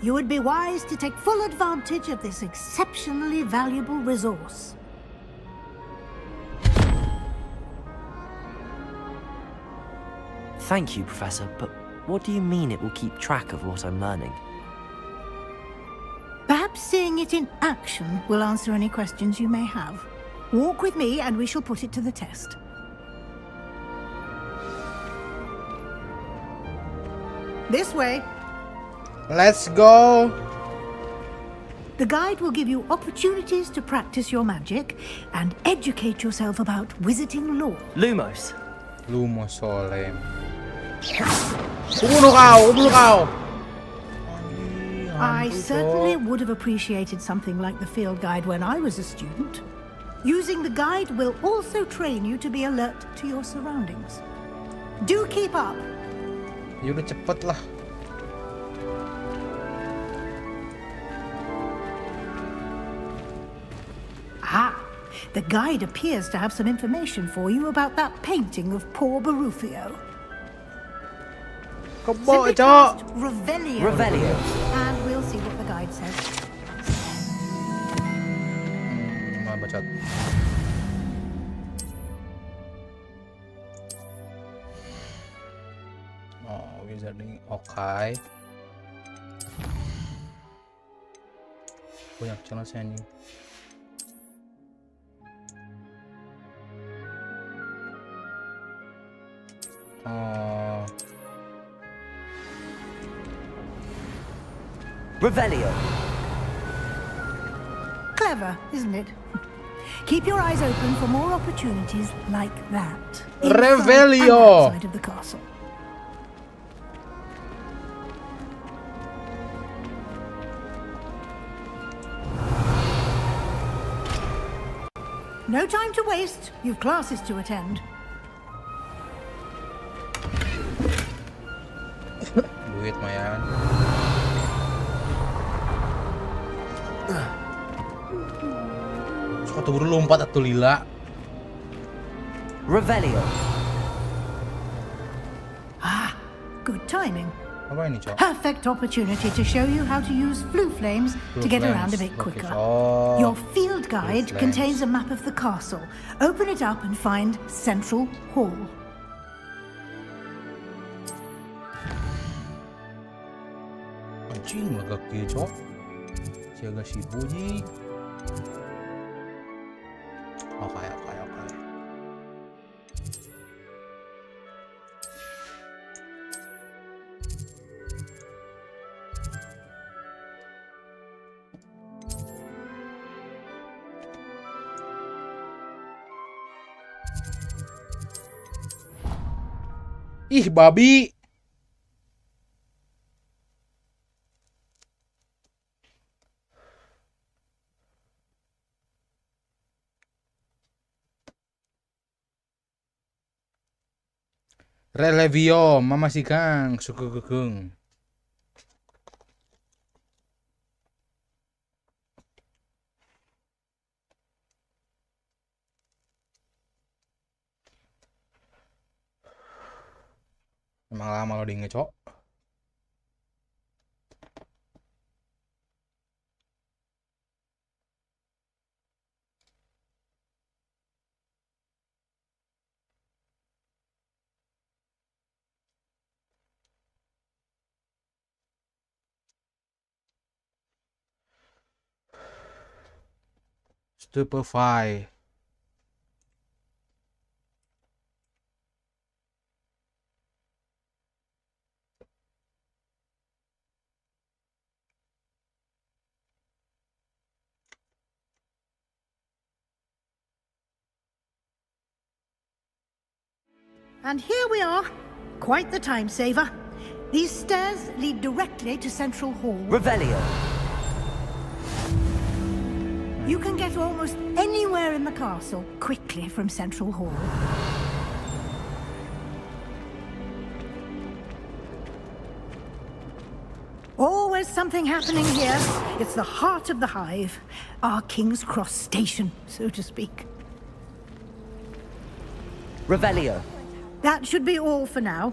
You would be wise to take full advantage of this exceptionally valuable resource. Thank you, Professor, but what do you mean it will keep track of what I'm learning? Perhaps seeing it in action will answer any questions you may have. Walk with me and we shall put it to the test. This way. Let's go. The guide will give you opportunities to practice your magic and educate yourself about wizarding lore. Lumos. Lumos Solem. Bunuh kau, bunuh kau. I certainly would have appreciated something like the field guide when I was a student. Using the guide will also train you to be alert to your surroundings. Do keep up. Ya udah cepet lah. Ah, the guide appears to have some information for you about that painting of poor Barufio. Simply cast Revelio. Revelio. And we'll see what the guide says. bacot. Oh, wizarding, oke. Banyak challenge anjing. Oh. Revelio. Clever, isn't it? Keep your eyes open for more opportunities like that. Revelio. Inside and outside of the castle. No time to waste. You've classes to attend. Duit mayan. Suatu buru lompat atau lila. Revelio. Good timing. Apa ini, Cok? Perfect opportunity to show you how to use flue flames to get around a bit quicker. Your field guide contains a map of the castle. Open it up and find Central Hall. Anjing agak kia, Cok. Siaga si bunyi. Oke. Ih, babi. Relevio, mama si Kang, suku kekeng. Emang lama lo di ngecok. Stupefy. And here we are. Quite the time saver. These stairs lead directly to Central Hall. Revelio. You can get almost anywhere in the castle quickly from Central Hall. Always something happening here. It's the heart of the hive. Our King's Cross station, so to speak. Revelio. That should be all for now.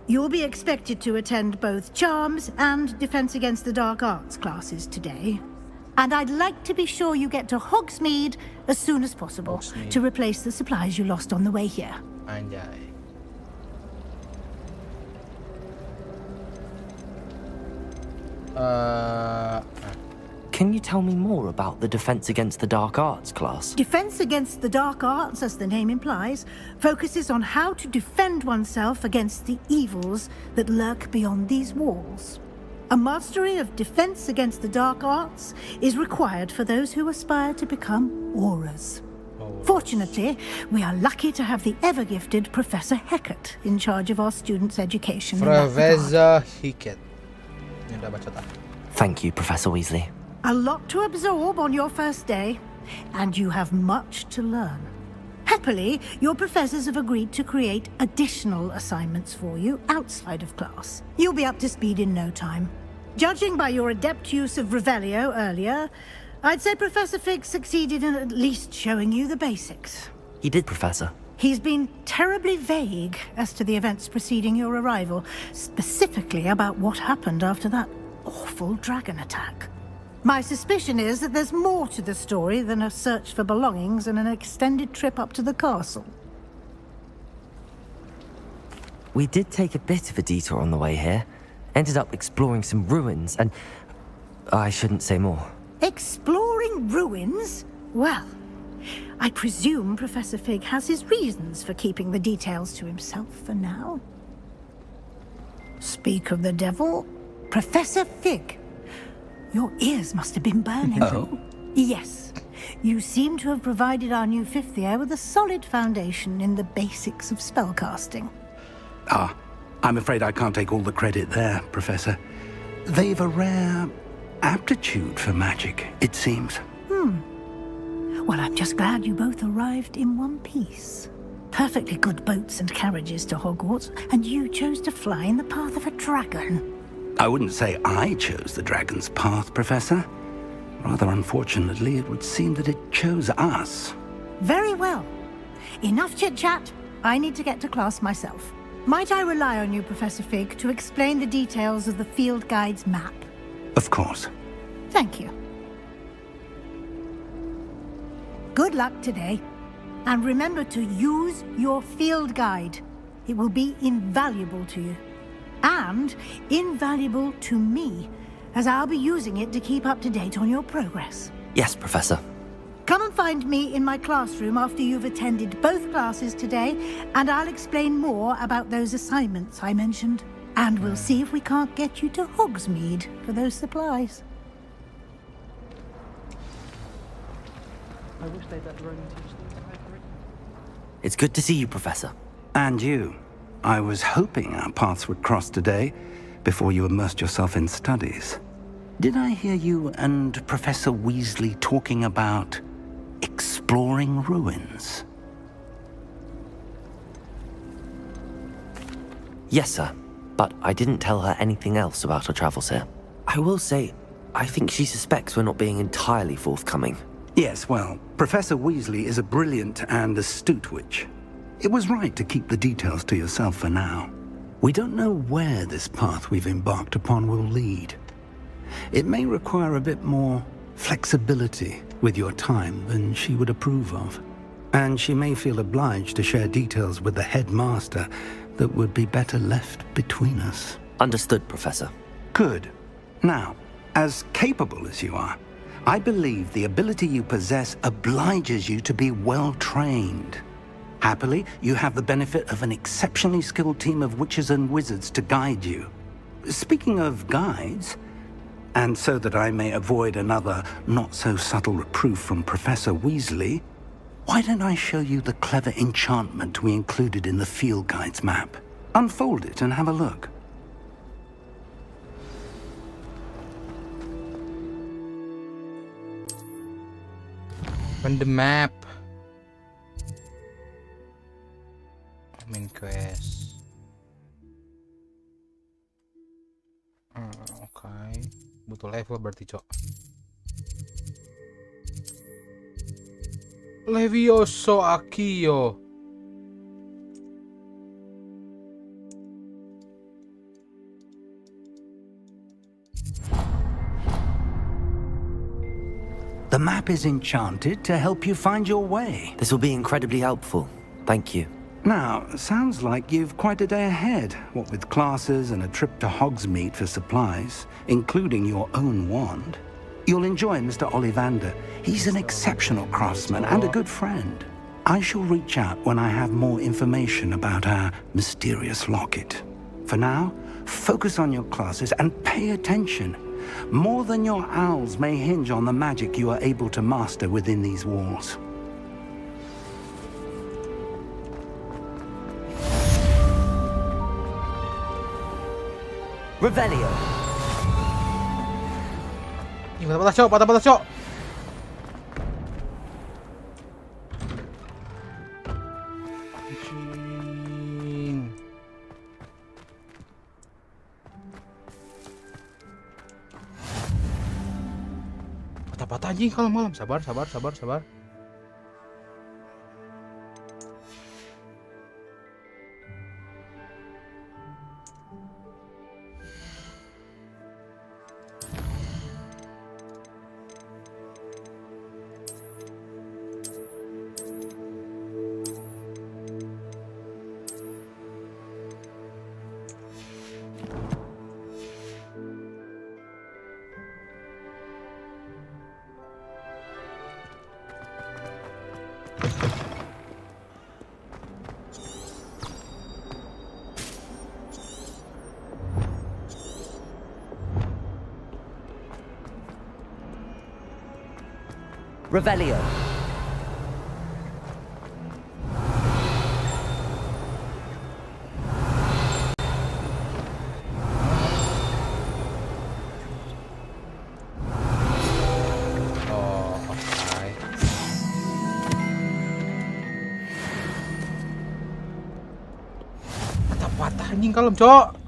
You'll be expected to attend both Charms and Defense Against the Dark Arts classes today. And I'd like to be sure you get to Hogsmeade as soon as possible to replace the supplies you lost on the way here. Anjay. Can you tell me more about the Defense Against the Dark Arts class? Defense Against the Dark Arts, as the name implies, focuses on how to defend oneself against the evils that lurk beyond these walls. A mastery of Defense Against the Dark Arts is required for those who aspire to become auras. Fortunately, we are lucky to have the ever-gifted Professor Hecat in charge of our students' education. Professor Hecat. Thank you, Professor Weasley. A lot to absorb on your first day, and you have much to learn. Happily, your professors have agreed to create additional assignments for you outside of class. You'll be up to speed in no time. Judging by your adept use of Revelio earlier, I'd say Professor Fig succeeded in at least showing you the basics. He did, Professor. He's been terribly vague as to the events preceding your arrival, specifically about what happened after that awful dragon attack. My suspicion is that there's more to the story than a search for belongings and an extended trip up to the castle. We did take a bit of a detour on the way here. Ended up exploring some ruins and... I shouldn't say more. Exploring ruins? Well, I presume Professor Fig has his reasons for keeping the details to himself for now. Speak of the devil, Professor Fig. Your ears must have been burning. Oh? Yes. You seem to have provided our new fifth year with a solid foundation in the basics of spellcasting. Ah, I'm afraid I can't take all the credit there, Professor. They've a rare aptitude for magic, it seems. Well, I'm just glad you both arrived in one piece. Perfectly good boats and carriages to Hogwarts, and you chose to fly in the path of a dragon. I wouldn't say I chose the dragon's path, Professor. Rather unfortunately, it would seem that it chose us. Very well. Enough chit-chat. I need to get to class myself. Might I rely on you, Professor Fig, to explain the details of the field guide's map? Of course. Thank you. Good luck today. And remember to use your field guide. It will be invaluable to you. And invaluable to me, as I'll be using it to keep up to date on your progress. Yes, Professor. Come and find me in my classroom after you've attended both classes today, and I'll explain more about those assignments I mentioned. And we'll see if we can't get you to Hogsmeade for those supplies. I wish they'd let Ronan teach them to Hagrid. It's good to see you, Professor. And you. I was hoping our paths would cross today, before you immersed yourself in studies. Did I hear you and Professor Weasley talking about exploring ruins? Yes, sir. But I didn't tell her anything else about her travels here. I will say, I think she suspects we're not being entirely forthcoming. Yes, well, Professor Weasley is a brilliant and astute witch. It was right to keep the details to yourself for now. We don't know where this path we've embarked upon will lead. It may require a bit more flexibility with your time than she would approve of. And she may feel obliged to share details with the headmaster that would be better left between us. Understood, Professor. Good. Now, as capable as you are, I believe the ability you possess obliges you to be well trained. Happily, you have the benefit of an exceptionally skilled team of witches and wizards to guide you. Speaking of guides, and so that I may avoid another not-so-subtle reproof from Professor Weasley, why don't I show you the clever enchantment we included in the field guide's map? Unfold it and have a look. On the map. Main quest. Oke. Butuh level berarti, Cok. Levioso Akio. The map is enchanted to help you find your way. This will be incredibly helpful. Thank you. Now, sounds like you've quite a day ahead, what with classes and a trip to Hogsmeade for supplies, including your own wand. You'll enjoy Mr. Ollivander. He's an exceptional craftsman and a good friend. I shall reach out when I have more information about our mysterious locket. For now, focus on your classes and pay attention. More than your owls may hinge on the magic you are able to master within these walls. Revelio. Patah-patah, Cok. Patah-patah, Cok. Patah-patah anjing kalau malam. Sabar. Revelio. Oh, oke. Patah-patah anjing kalem, Cok.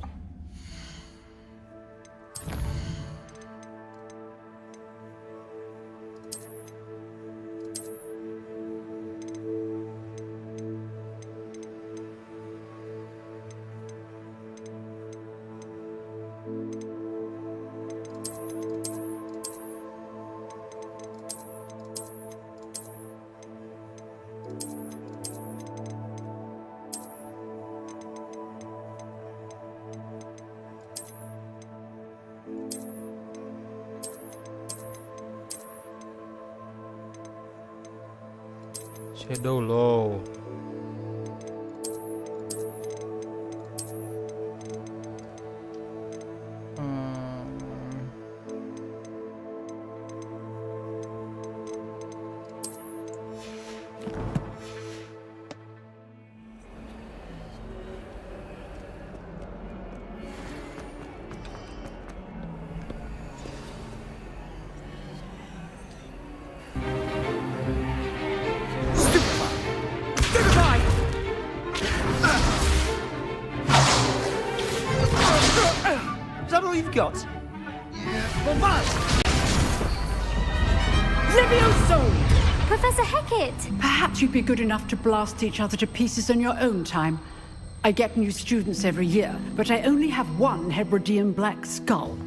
Shadow Low. Is that all you've got? Levioso! Professor Hecat! Perhaps you'd be good enough to blast each other to pieces in your own time. I get new students every year, but I only have one Hebridean black skull.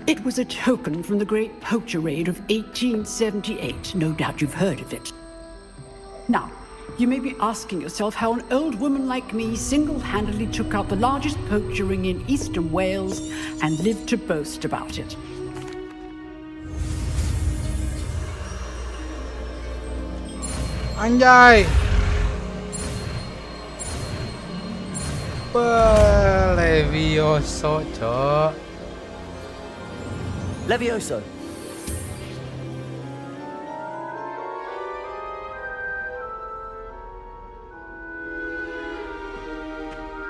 It was a token from the Great Poacher Raid of 1878. No doubt you've heard of it. Now, you may be asking yourself how an old woman like me single-handedly took out the largest poacher ring in eastern Wales and lived to boast about it. Anjay. Levioso, Cok. Levioso.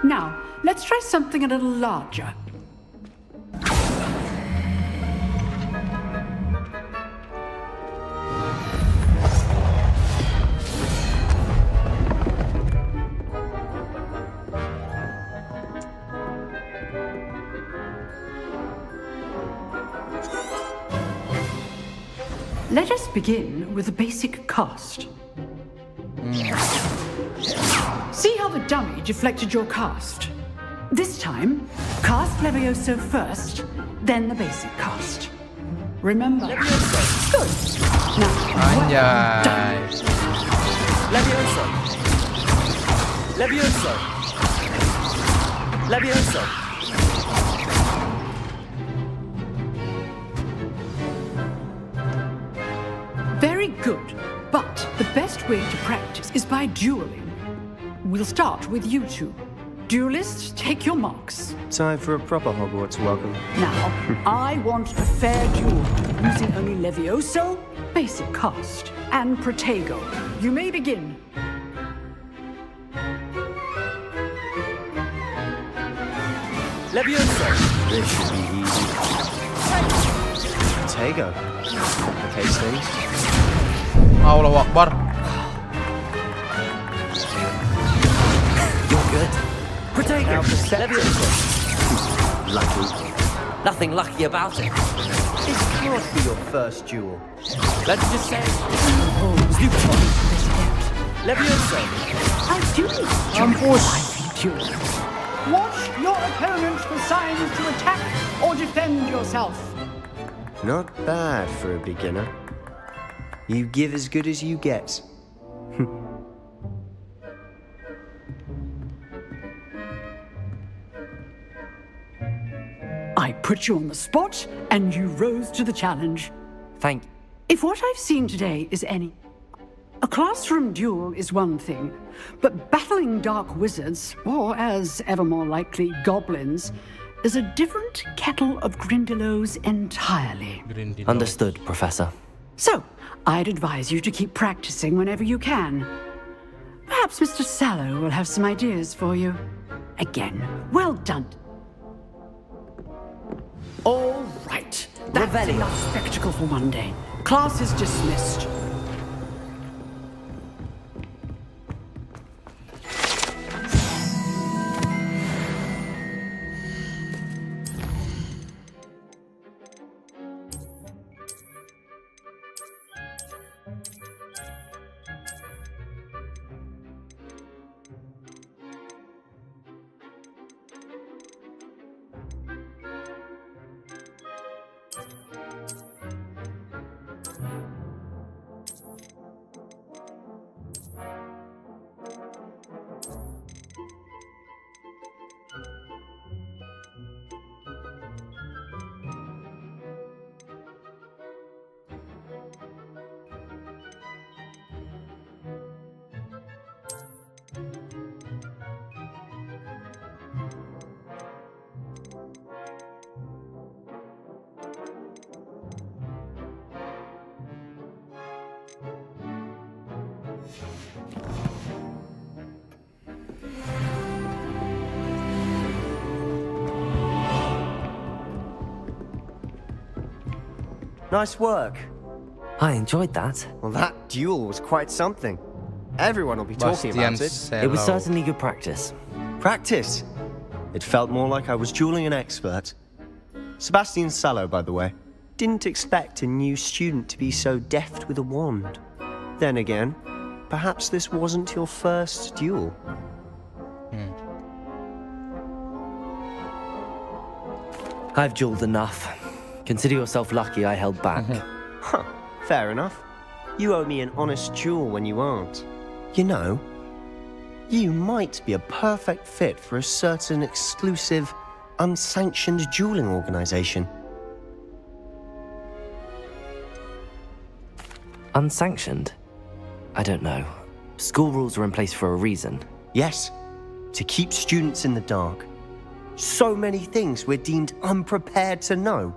Now, let's try something a little larger. Let us begin with the basic cast. See how the dummy deflected your cast? This time, cast Levioso first, then the basic cast. Remember? Levioso. Good. Now, Anjay. Levioso. Levioso. Levioso. Very good. But the best way to practice is by dueling. We'll start with you two. Duelists, take your marks. Time for a proper Hogwarts welcome. Now, I want a fair duel, using only Levioso, basic cast, and Protego. You may begin. Levioso. This should be easy. Protego. Okay, Steve. Allahu Akbar. You're good. Protego. Levioso. Lucky. Nothing lucky about it. This can't be your first duel. Let's just say... Levioso. I do lively duel. Watch your opponent for signs to attack or defend yourself. Not bad for a beginner. You give as good as you get. I put you on the spot, and you rose to the challenge. Thank you. If what I've seen today is any... A classroom duel is one thing, but battling dark wizards, or as ever more likely, goblins, is a different kettle of Grindylows entirely. Understood, Professor. So, I'd advise you to keep practicing whenever you can. Perhaps Mr. Sallow will have some ideas for you. Again, well done. All right. That's enough spectacle for one day. Class is dismissed. Nice work. I enjoyed that. Well, that duel was quite something. Everyone will be talking about it. It was certainly good practice. Practice? It felt more like I was dueling an expert. Sebastian Sallow, by the way. Didn't expect a new student to be so deft with a wand. Then again, perhaps this wasn't your first duel. I've dueled enough. Consider yourself lucky I held back. Huh, fair enough. You owe me an honest duel when you aren't. You know, you might be a perfect fit for a certain exclusive, unsanctioned dueling organization. Unsanctioned? I don't know. School rules are in place for a reason. Yes, to keep students in the dark. So many things we're deemed unprepared to know.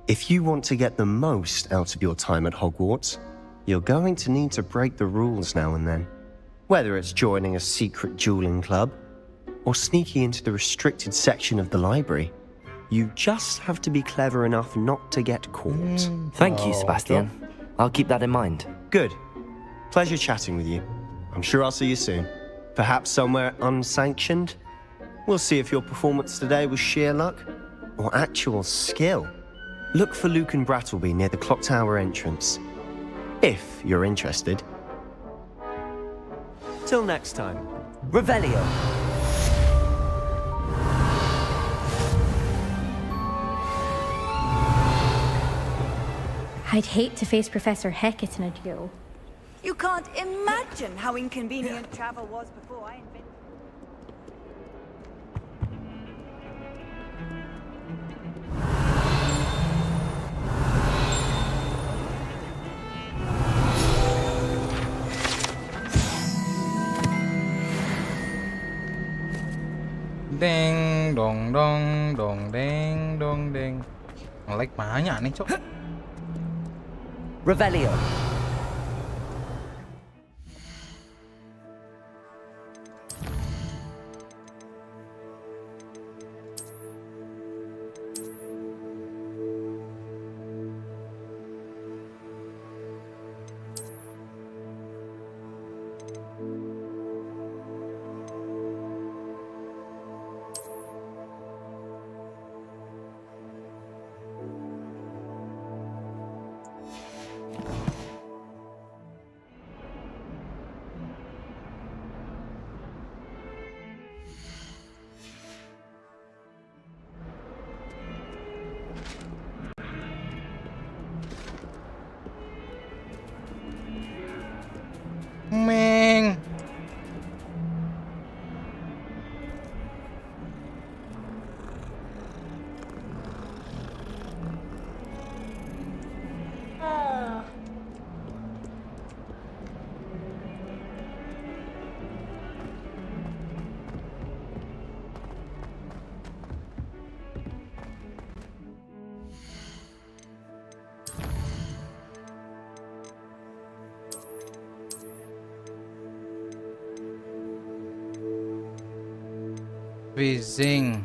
If you want to get the most out of your time at Hogwarts, you're going to need to break the rules now and then. Whether it's joining a secret dueling club, or sneaking into the restricted section of the library, you just have to be clever enough not to get caught. Thank you, Sebastian. I'll keep that in mind. Good. Pleasure chatting with you. I'm sure I'll see you soon. Perhaps somewhere unsanctioned? We'll see if your performance today was sheer luck, or actual skill. Look for Luke and Brattleby near the clock tower entrance, if you're interested. Till next time. Revelio. I'd hate to face Professor Hecat in a duel. You can't imagine how inconvenient travel was before I invented... Ding dong dong dong ding dong ding. Nge-lag banyak nih, Cok. Revelio. Meng. Freezing.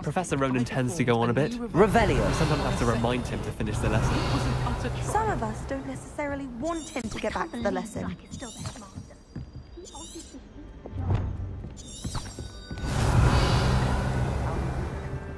Professor Ronan tends to go on a bit. Revelio. I sometimes have to remind him to finish the lesson. Some of us don't necessarily want him to get back to the lesson.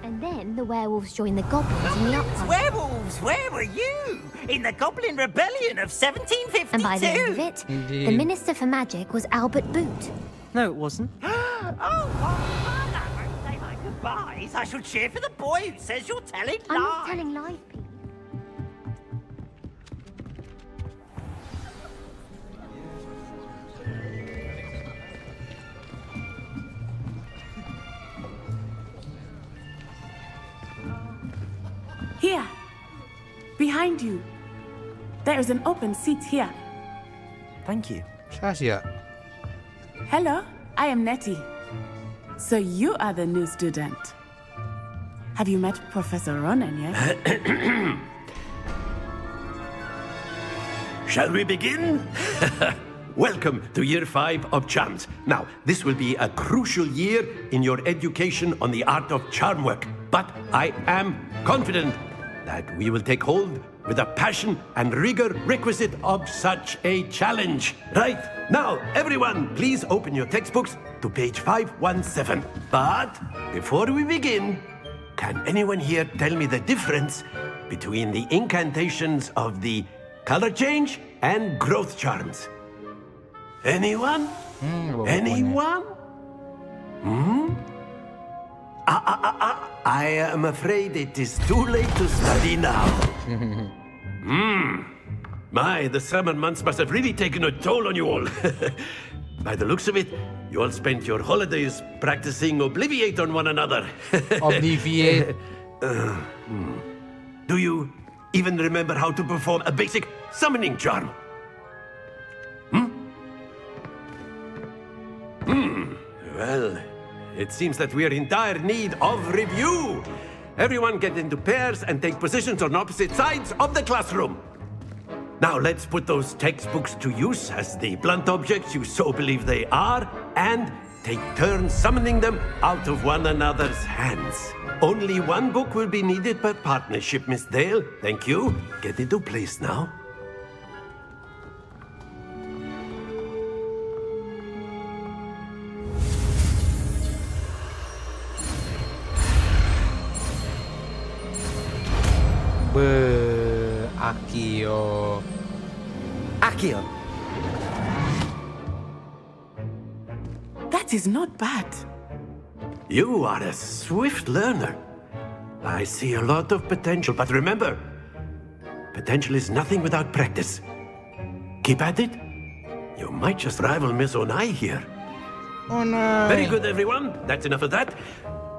And then the werewolves joined the goblins in the uprising. Werewolves, where were you? In the Goblin Rebellion of 1752? And by the end of it, the Minister for Magic was Albert Boot. No, it wasn't. Oh, fun! I won't say my goodbyes. I shall cheer for the boy who says you're telling lies. I'm not telling lies, Pete. Here. Behind you. There is an open seat here. Thank you. Hello, I am Nettie. So you are the new student. Have you met Professor Ronan yet? Shall we begin? Welcome to Year 5 of Charms. Now, this will be a crucial year in your education on the art of charm work. But I am confident that we will take hold with the passion and rigor requisite of such a challenge. Right, now, everyone, please open your textbooks to page 517. But before we begin, can anyone here tell me the difference between the incantations of the color change and growth charms? Anyone? Anyone? I am afraid it is too late to study now. My, the summer months must have really taken a toll on you all. By the looks of it, you all spent your holidays practicing Obliviate on one another. Obliviate. Do you even remember how to perform a basic summoning charm? Well, it seems that we are in dire need of review. Everyone get into pairs and take positions on opposite sides of the classroom. Now let's put those textbooks to use as the blunt objects you so believe they are, and take turns summoning them out of one another's hands. Only one book will be needed per partnership, Miss Dale. Thank you. Get into place now. Akio. Akio. That is not bad. You are a swift learner. I see a lot of potential, but remember, potential is nothing without practice. Keep at it. You might just rival Miss Onai here. Oh no. Very good, everyone. That's enough of that.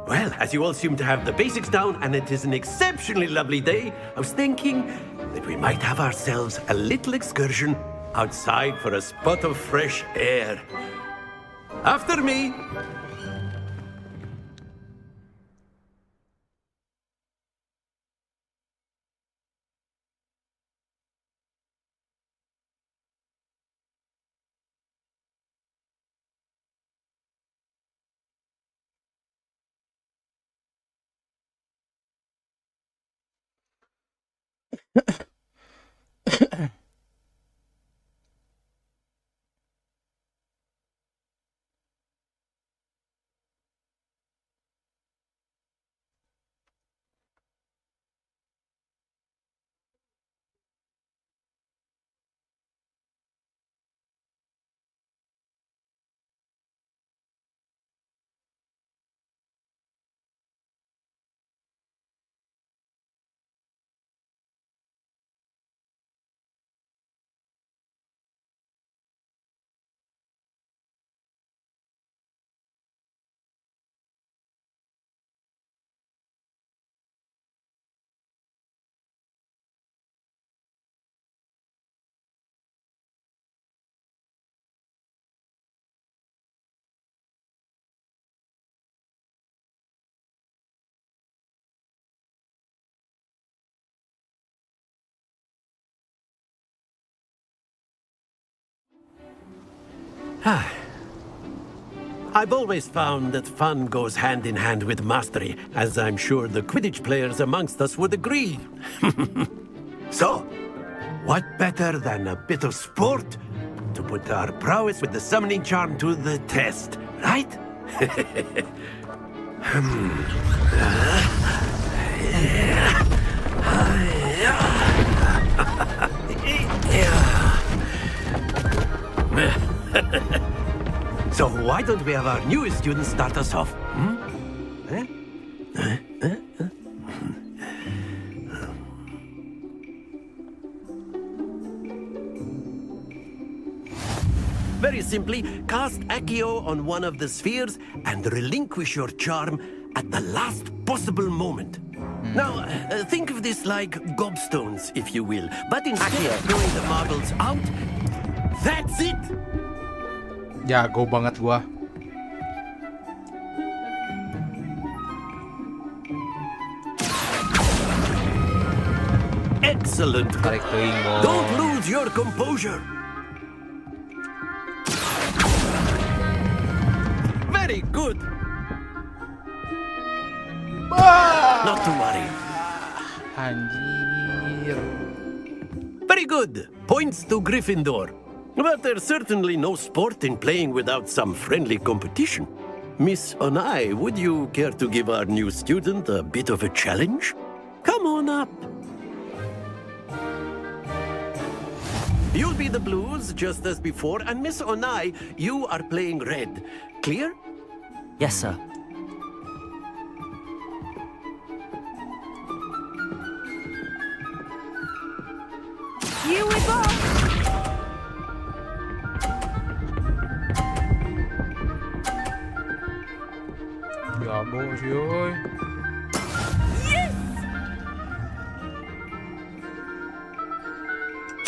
Well, as you all seem to have the basics down, and it is an exceptionally lovely day, I was thinking that we might have ourselves a little excursion outside for a spot of fresh air. After me. I've always found that fun goes hand in hand with mastery, as I'm sure the Quidditch players amongst us would agree. So, what better than a bit of sport to put our prowess with the summoning charm to the test, right? So why don't we have our newest student start us off? Very simply, cast Accio on one of the spheres and relinquish your charm at the last possible moment. Now, think of this like gobstones, if you will. But instead of throwing the marbles out, that's it! Jago banget gua. Excellent. Tarik teuing, Bos. Don't lose your composure. Very good. Not to worry. Anjir. Very good. Points to Gryffindor. But there's certainly no sport in playing without some friendly competition. Miss Onai, would you care to give our new student a bit of a challenge? Come on up. You'll be the blues, just as before, and Miss Onai, you are playing red. Clear? Yes, sir. Here we go! Jago sih, oi. Yes!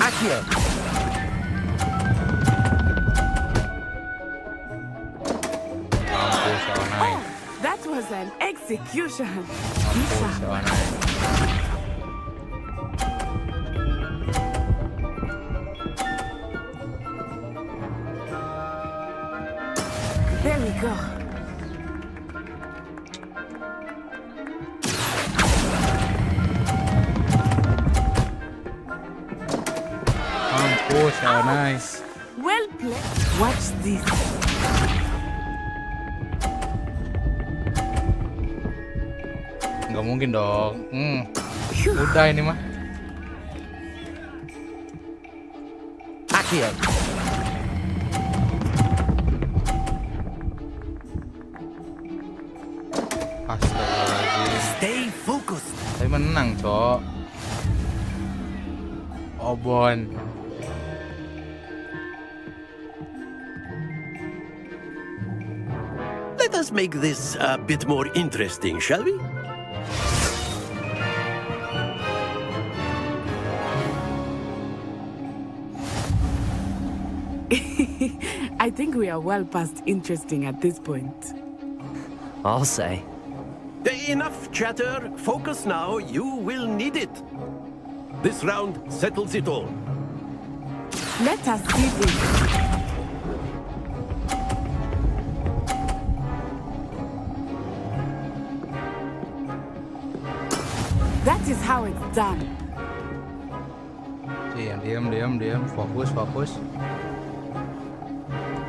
Accio! Mampus, Onai. That was an execution. Mampus, Onai. There we go. Mampus, Onai. Well played. Watch this. Nggak mungkin dong. Udah ini mah. Accio! Astagfirullahaladzim. Stay focused. Tapi menang, Cok. Obon. Let us make this a bit more interesting, shall we? I think we are well past interesting at this point. I'll say. Enough chatter. Focus now. You will need it. This round settles it all. Let us see this. That is how it's done. Diam. Fokus.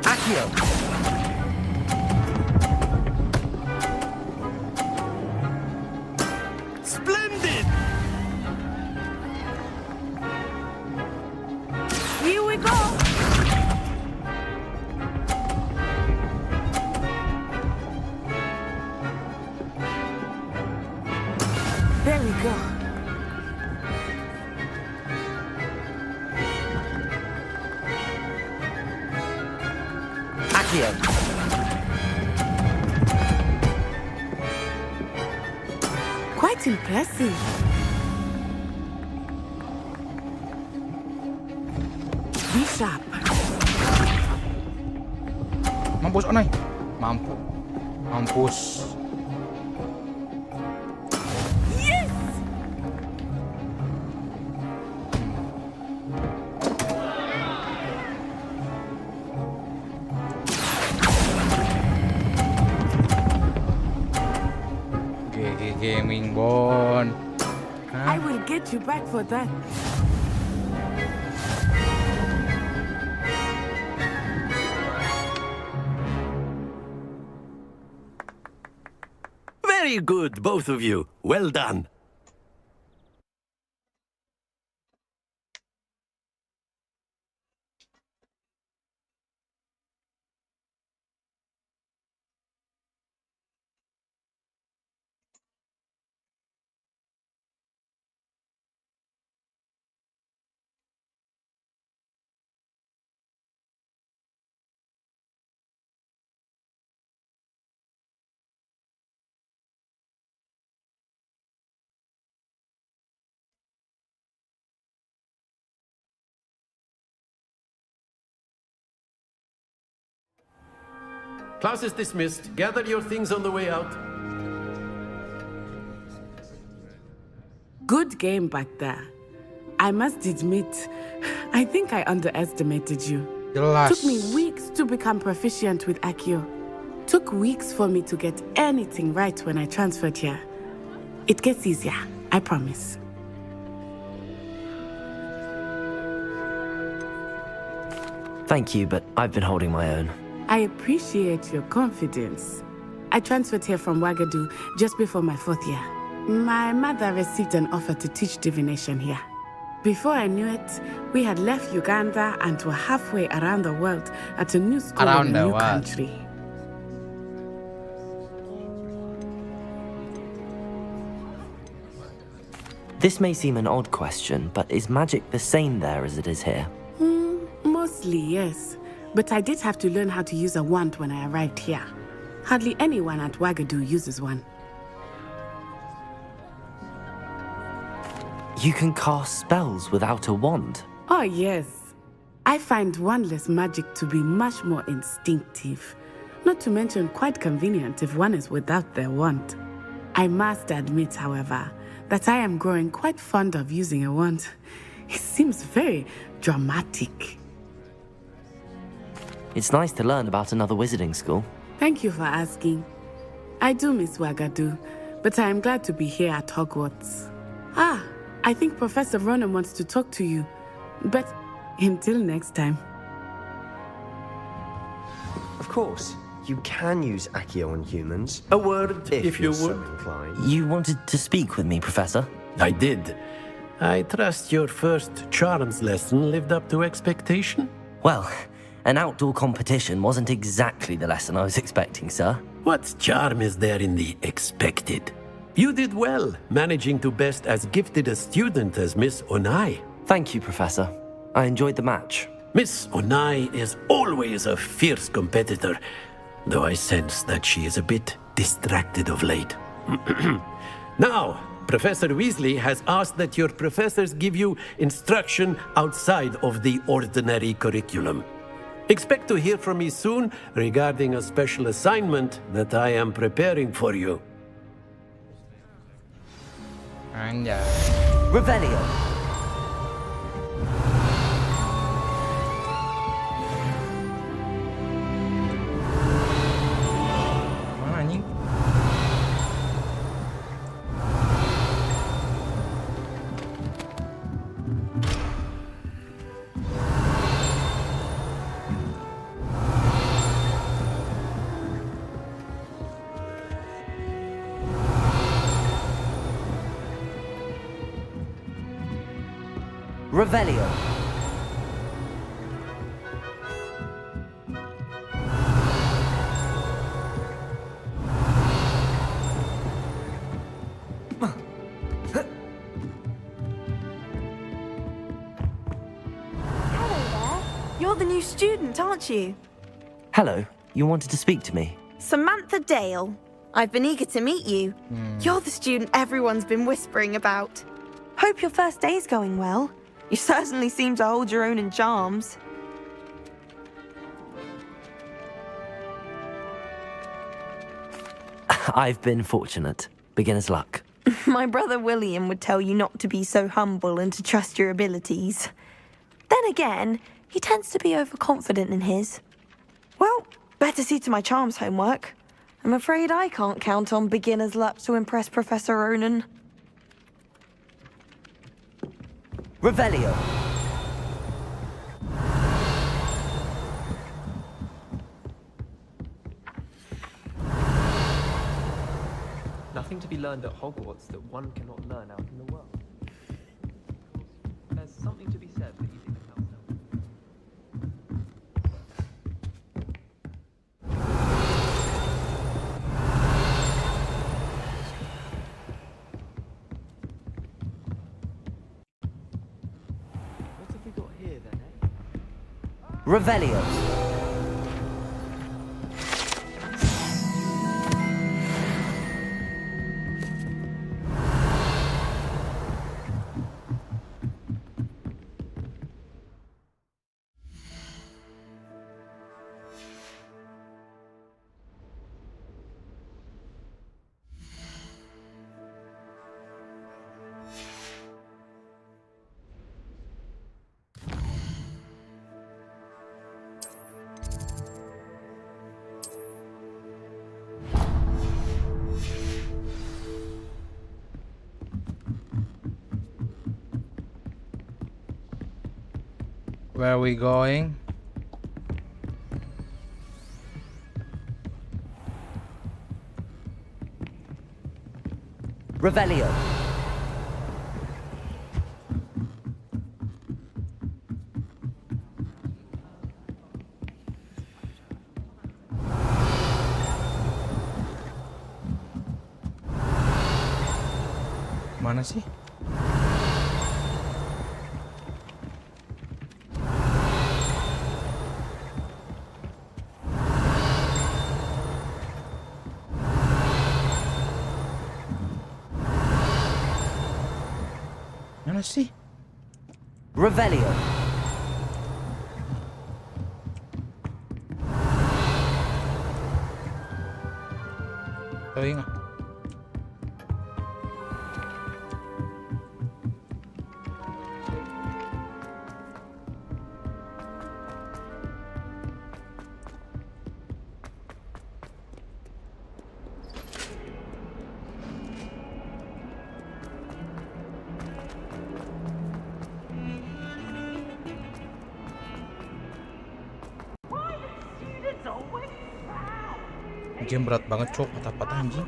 Accio! Splendid! Here we go! There we go. Accio! Quite impressive. Be sharp. Mampus Onai. Mampus. Yes! GG Gaming Bon. I will get you back for that. Very good, both of you. Well done. Class is dismissed. Gather your things on the way out. Good game back there. I must admit, I think I underestimated you. Jelas. Took me weeks to become proficient with Accio. Took weeks for me to get anything right when I transferred here. It gets easier, I promise. Thank you, but I've been holding my own. I appreciate your confidence. I transferred here from Wagadu just before my 4th year. My mother received an offer to teach divination here. Before I knew it, we had left Uganda and were halfway around the world at a new school in a new country. This may seem an odd question, but is magic the same there as it is here? Mostly, yes. But I did have to learn how to use a wand when I arrived here. Hardly anyone at Wagadu uses one. You can cast spells without a wand? Oh, yes. I find wandless magic to be much more instinctive. Not to mention quite convenient if one is without their wand. I must admit, however, that I am growing quite fond of using a wand. It seems very dramatic. It's nice to learn about another wizarding school. Thank you for asking. I do miss Wagadu, but I am glad to be here at Hogwarts. I think Professor Ronan wants to talk to you. But until next time. Of course, you can use Accio on humans. A word, if you you're so would. inclined. You wanted to speak with me, Professor? I did. I trust your first charms lesson lived up to expectation? Well, an outdoor competition wasn't exactly the lesson I was expecting, sir. What charm is there in the expected? You did well, managing to best as gifted a student as Miss Onai. Thank you, Professor. I enjoyed the match. Miss Onai is always a fierce competitor, though I sense that she is a bit distracted of late. Now, Professor Weasley has asked that your professors give you instruction outside of the ordinary curriculum. Expect to hear from me soon regarding a special assignment that I am preparing for you. Anjay. Revelio. Mana anjing? Revelio. You're the new student, aren't you? Hello, you wanted to speak to me? Samantha Dale. I've been eager to meet you. You're the student everyone's been whispering about. Hope your first day's going well. You certainly seem to hold your own in charms. I've been fortunate. Beginner's luck. My brother William would tell you not to be so humble and to trust your abilities. Then again, he tends to be overconfident in his. Well, better see to my charms homework. I'm afraid I can't count on beginner's luck to impress Professor Ronan. Revelio. Nothing to be learned at Hogwarts that one cannot learn out in the world. There's something to be said for eating the house. What have we got here then, eh? Revelio. Where are we going? Revelio. Mana sih? Mana sih? Revelio. Tahu nggak? Game berat banget cok, patah-patah anjing.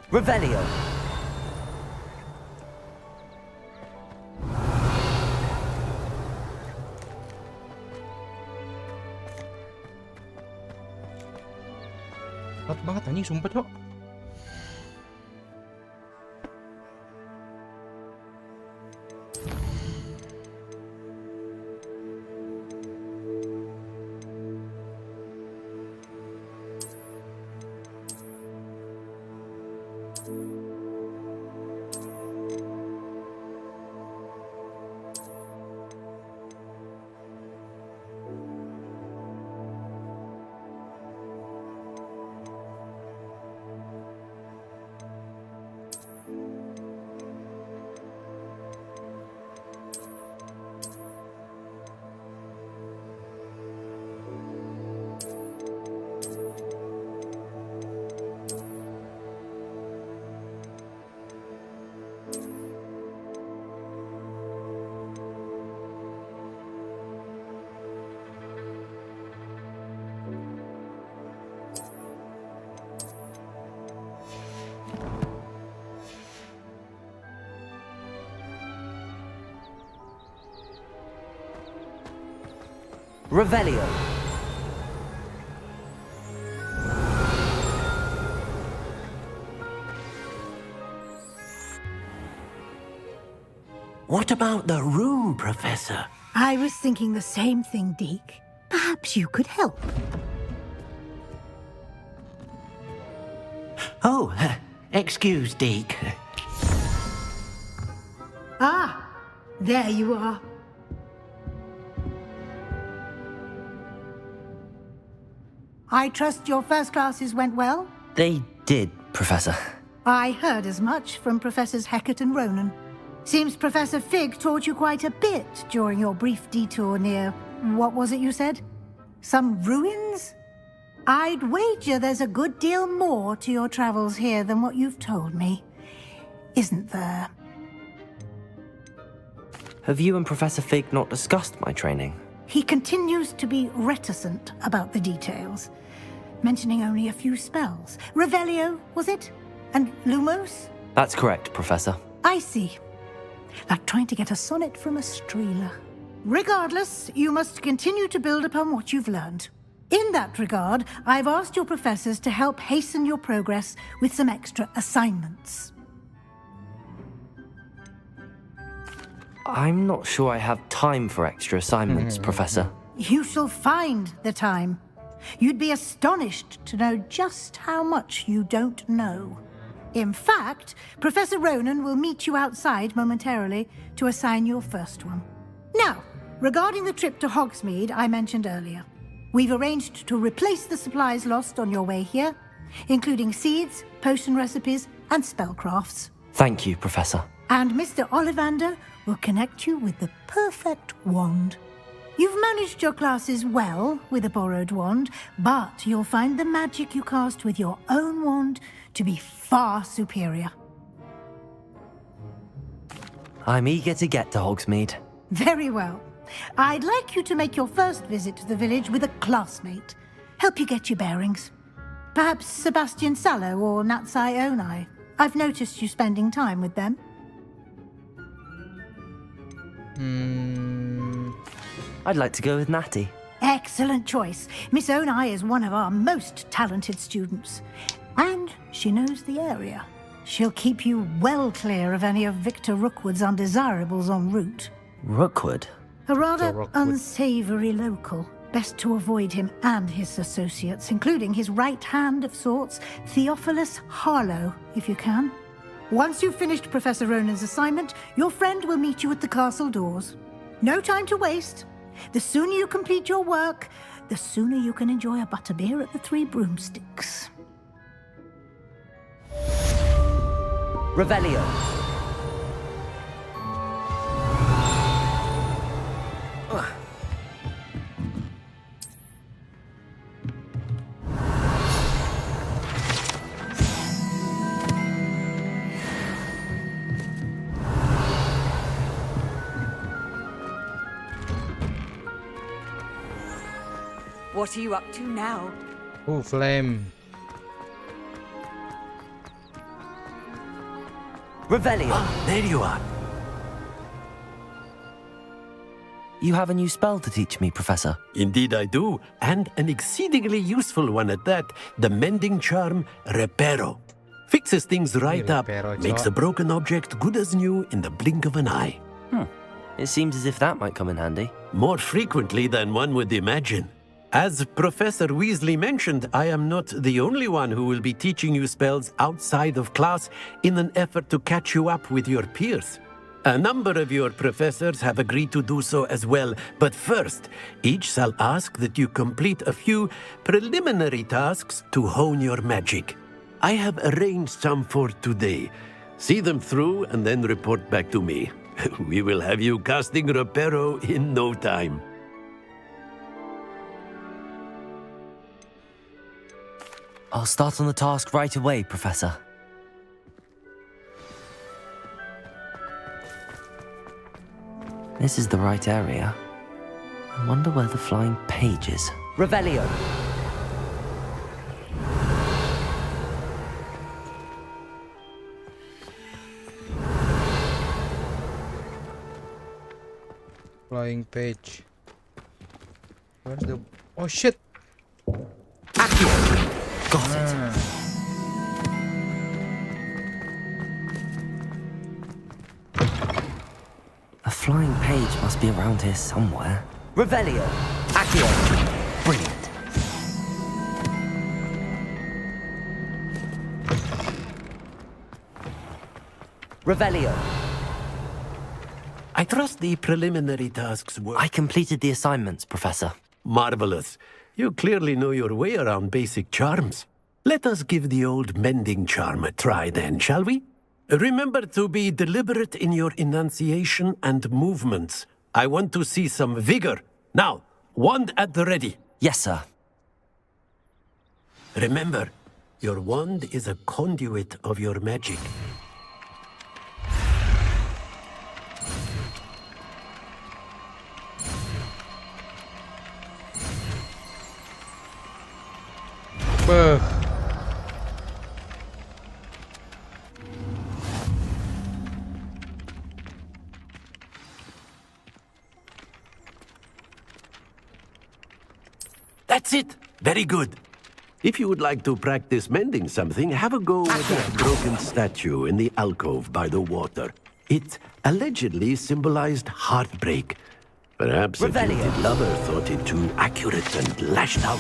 Revelio. Berat banget anjing, sumpah cok. Revelio. What about the room, Professor? I was thinking the same thing, Deke. Perhaps you could help. Oh, excuse, Deke. Ah, there you are. I trust your first classes went well? They did, Professor. I heard as much from Professors Hecat and Ronan. Seems Professor Fig taught you quite a bit during your brief detour near... what was it you said? Some ruins? I'd wager there's a good deal more to your travels here than what you've told me. Isn't there? Have you and Professor Fig not discussed my training? He continues to be reticent about the details, mentioning only a few spells. Revelio, was it? And Lumos? That's correct, Professor. I see. Like trying to get a sonnet from a streeler. Regardless, you must continue to build upon what you've learned. In that regard, I've asked your professors to help hasten your progress with some extra assignments. I'm not sure I have time for extra assignments, Professor. You shall find the time. You'd be astonished to know just how much you don't know. In fact, Professor Ronan will meet you outside momentarily to assign your first one. Now, regarding the trip to Hogsmeade I mentioned earlier, we've arranged to replace the supplies lost on your way here, including seeds, potion recipes, and spellcrafts. Thank you, Professor. And Mr. Ollivander will connect you with the perfect wand. You've managed your classes well with a borrowed wand, but you'll find the magic you cast with your own wand to be far superior. I'm eager to get to Hogsmeade. Very well. I'd like you to make your first visit to the village with a classmate. Help you get your bearings. Perhaps Sebastian Sallow or Natsai Onai. I've noticed you spending time with them. I'd like to go with Natty. Excellent choice. Miss Onai is one of our most talented students. And she knows the area. She'll keep you well clear of any of Victor Rookwood's undesirables en route. Rookwood? A rather unsavory local. Best to avoid him and his associates, including his right hand of sorts, Theophilus Harlow, if you can. Once you've finished Professor Ronan's assignment, your friend will meet you at the castle doors. No time to waste. The sooner you complete your work, the sooner you can enjoy a butterbeer at the Three Broomsticks. Revelio. What are you up to now? Oh, flame. Revelio. Ah, there you are. You have a new spell to teach me, Professor. Indeed I do, and an exceedingly useful one at that. The mending charm, Reparo. Fixes things right up, makes a broken object good as new in the blink of an eye. It seems as if that might come in handy. More frequently than one would imagine. As Professor Weasley mentioned, I am not the only one who will be teaching you spells outside of class in an effort to catch you up with your peers. A number of your professors have agreed to do so as well, but first, each shall ask that you complete a few preliminary tasks to hone your magic. I have arranged some for today. See them through and then report back to me. We will have you casting Reparo in no time. I'll start on the task right away, Professor. This is the right area. I wonder where the flying page is. Revelio. Flying page. Where's the... Oh shit! Got it. A flying page must be around here somewhere. Revelio. Accio. Brilliant. Revelio. I trust the preliminary tasks were... I completed the assignments, Professor. Marvelous. You clearly know your way around basic charms. Let us give the old mending charm a try then, shall we? Remember to be deliberate in your enunciation and movements. I want to see some vigor. Now, wand at the ready. Yes, sir. Remember, your wand is a conduit of your magic. That's it. Very good. If you would like to practice mending something, have a go with that broken statue in the alcove by the water. It allegedly symbolized heartbreak. Perhaps a jilted lover thought it too accurate and lashed out.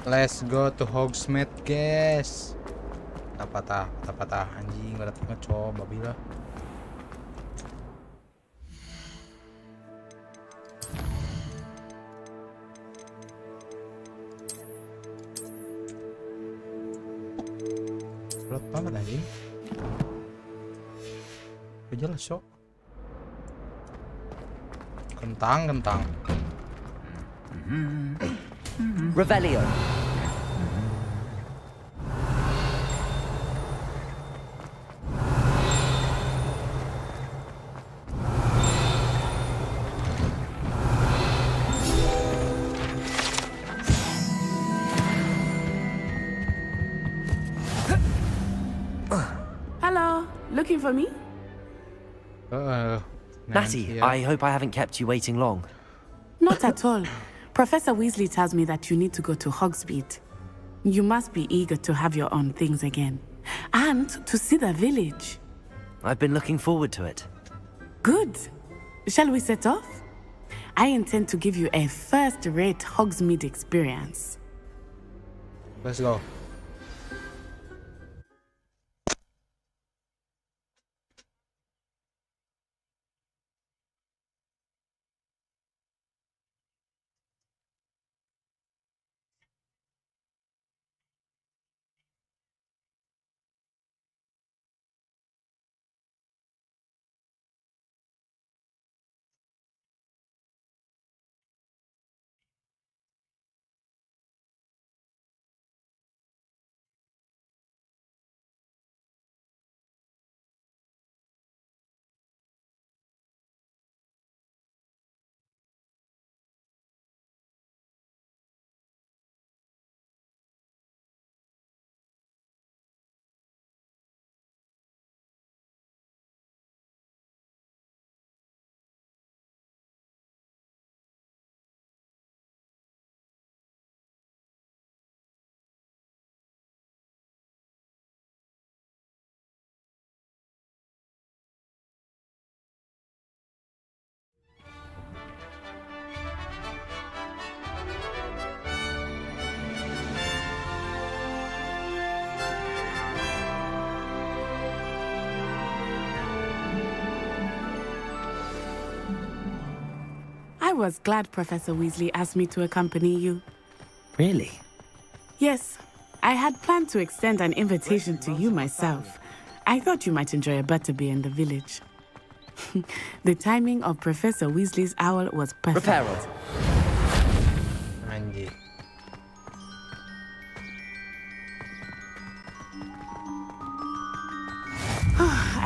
Let's go to Hogsmeade, guys. Patah anjing, berat banget coba bila. Berat banget anjing. Jelas sok. Kentang. Revelio. Hello, looking for me? Natty, I hope I haven't kept you waiting long. Not at all. Professor Weasley tells me that you need to go to Hogsmeade. You must be eager to have your own things again. And to see the village. I've been looking forward to it. Good. Shall we set off? I intend to give you a first-rate Hogsmeade experience. Let's go. I was glad Professor Weasley asked me to accompany you. Really? Yes, I had planned to extend an invitation to you myself. I thought you might enjoy a butterbeer in the village. The timing of Professor Weasley's owl was perfect. Reparo. Anjir.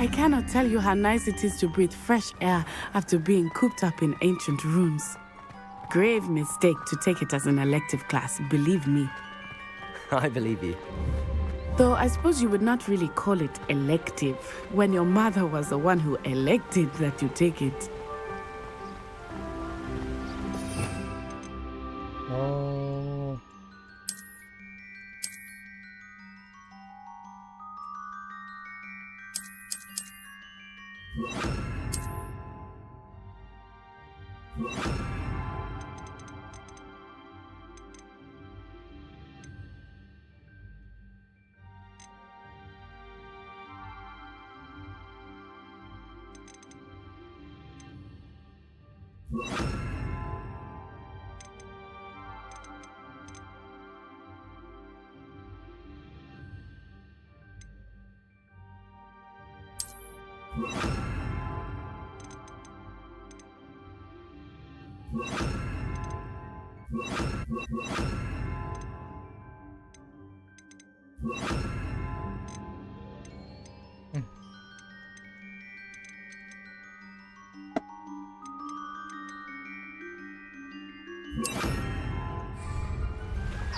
I cannot tell you how nice it is to breathe fresh air after being cooped up in ancient rooms. Grave mistake to take it as an elective class, believe me. I believe you. Though I suppose you would not really call it elective when your mother was the one who elected that you take it. Oh.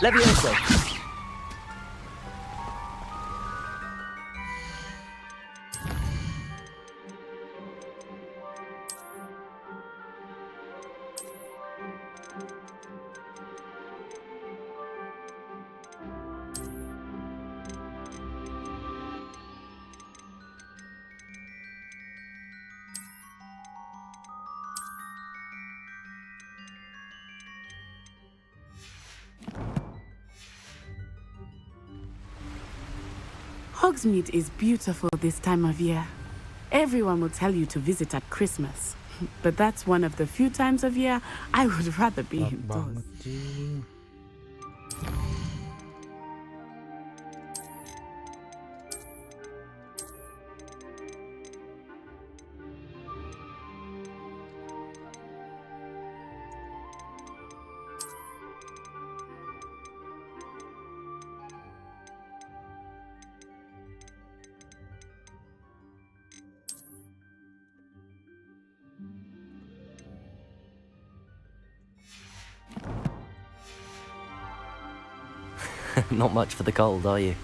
Levioso. Hogsmeade is beautiful this time of year. Everyone will tell you to visit at Christmas. But that's one of the few times of year I would rather be indoors. Not much for the cold, are you?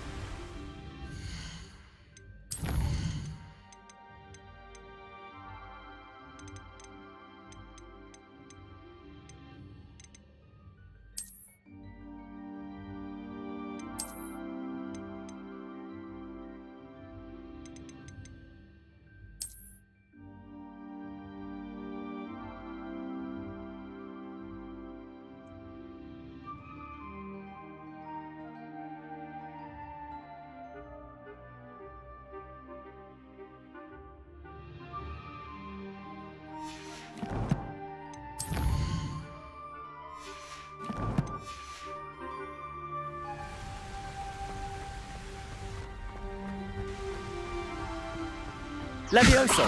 Levioso!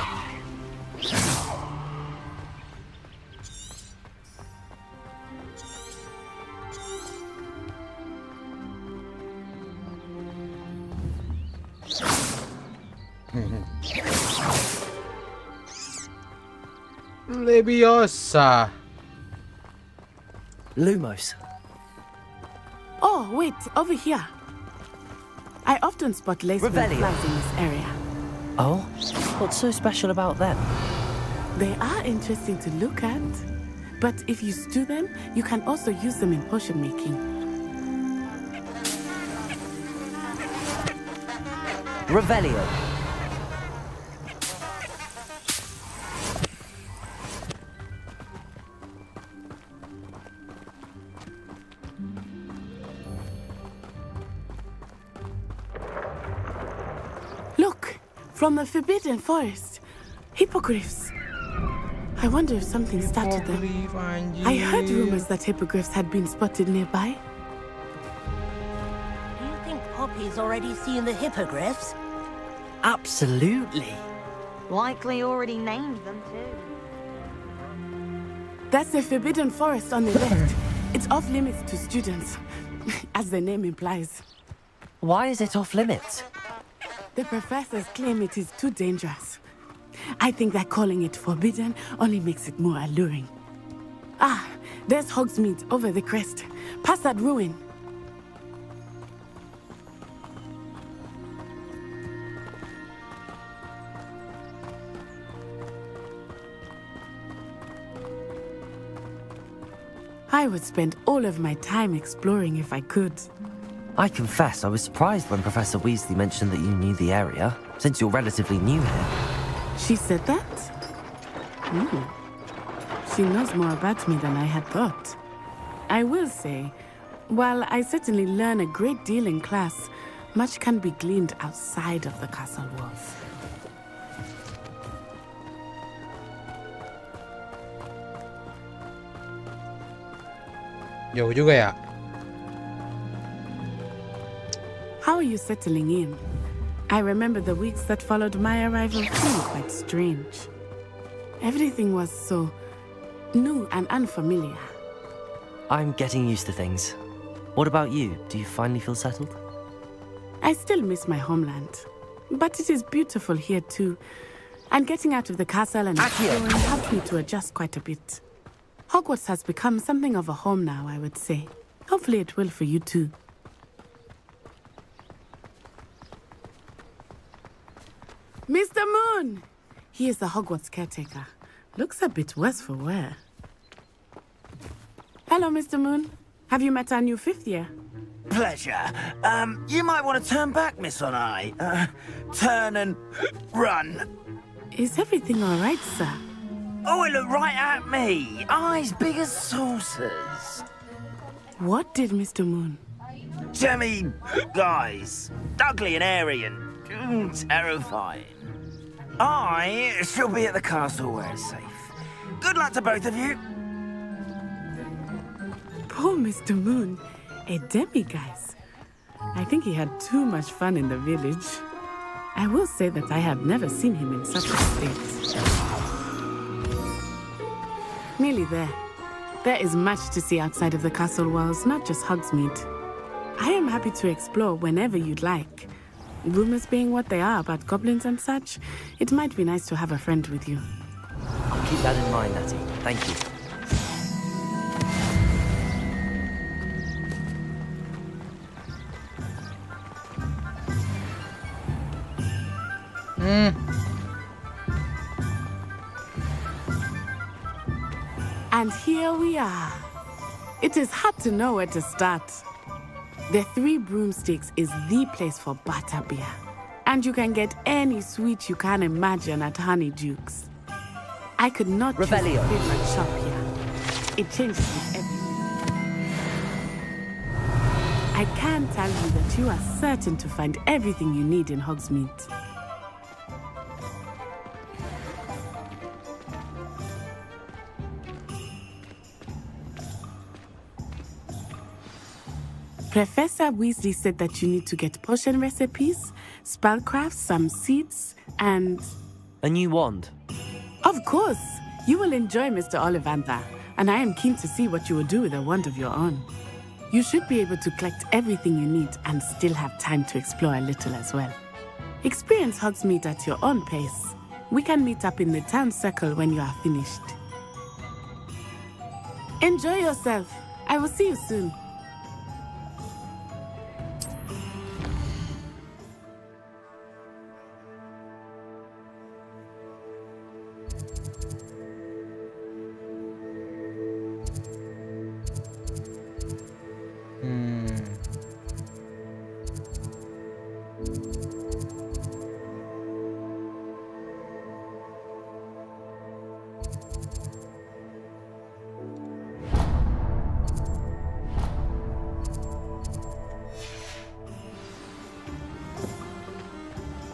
Leviosa! Lumos. Oh, wait, over here. I often spot lace flies in this area. Oh? What's so special about them? They are interesting to look at. But if you stew them, you can also use them in potion making. Revelio. Look, from the Forbidden Forest. Hippogriffs. I wonder if something started them. I heard rumors that hippogriffs had been spotted nearby. Do you think Poppy's already seen the hippogriffs? Absolutely. Likely already named them too. That's the Forbidden Forest on the left. It's off limits to students, as the name implies. Why is it off limits? The professors claim it is too dangerous. I think that calling it forbidden only makes it more alluring. Ah, there's Hogsmeade over the crest, past that ruin. I would spend all of my time exploring if I could. I confess I was surprised when Professor Weasley mentioned that you knew the area, since you're relatively new here. She said that? She knows more about me than I had thought. I will say, while I certainly learn a great deal in class, much can be gleaned outside of the castle walls. Jauh juga ya. How are you settling in? I remember the weeks that followed my arrival feeling quite strange. Everything was so new and unfamiliar. I'm getting used to things. What about you? Do you finally feel settled? I still miss my homeland, but it is beautiful here too. And getting out of the castle and exploring helped me to adjust quite a bit. Hogwarts has become something of a home now, I would say. Hopefully it will for you too. Mr. Moon! He is the Hogwarts caretaker. Looks a bit worse for wear. Hello, Mr. Moon. Have you met our new 5th year? Pleasure. You might want to turn back, Miss Onai. Turn and run. Is everything all right, sir? Oh, it looked right at me. Eyes big as saucers. What did Mr. Moon? Jemmy, guys. Ugly and airy and terrifying. I shall be at the castle where it's safe. Good luck to both of you. Poor Mr. Moon. A demiguise. I think he had too much fun in the village. I will say that I have never seen him in such a state. Nearly there. There is much to see outside of the castle walls, not just Hogsmeade. I am happy to explore whenever you'd like. Rumors being what they are about goblins and such, it might be nice to have a friend with you. I'll keep that in mind, Natty. Thank you. And here we are. It is hard to know where to start. The Three Broomsticks is the place for butterbeer. And you can get any sweet you can imagine at Honeyduke's. I could not choose a favorite shop here. It changes with everything. I can tell you that you are certain to find everything you need in Hogsmeade. Professor Weasley said that you need to get potion recipes, spellcrafts, some seeds, and... A new wand? Of course! You will enjoy Mr. Ollivander, and I am keen to see what you will do with a wand of your own. You should be able to collect everything you need and still have time to explore a little as well. Experience Hogsmeade at your own pace. We can meet up in the town circle when you are finished. Enjoy yourself. I will see you soon.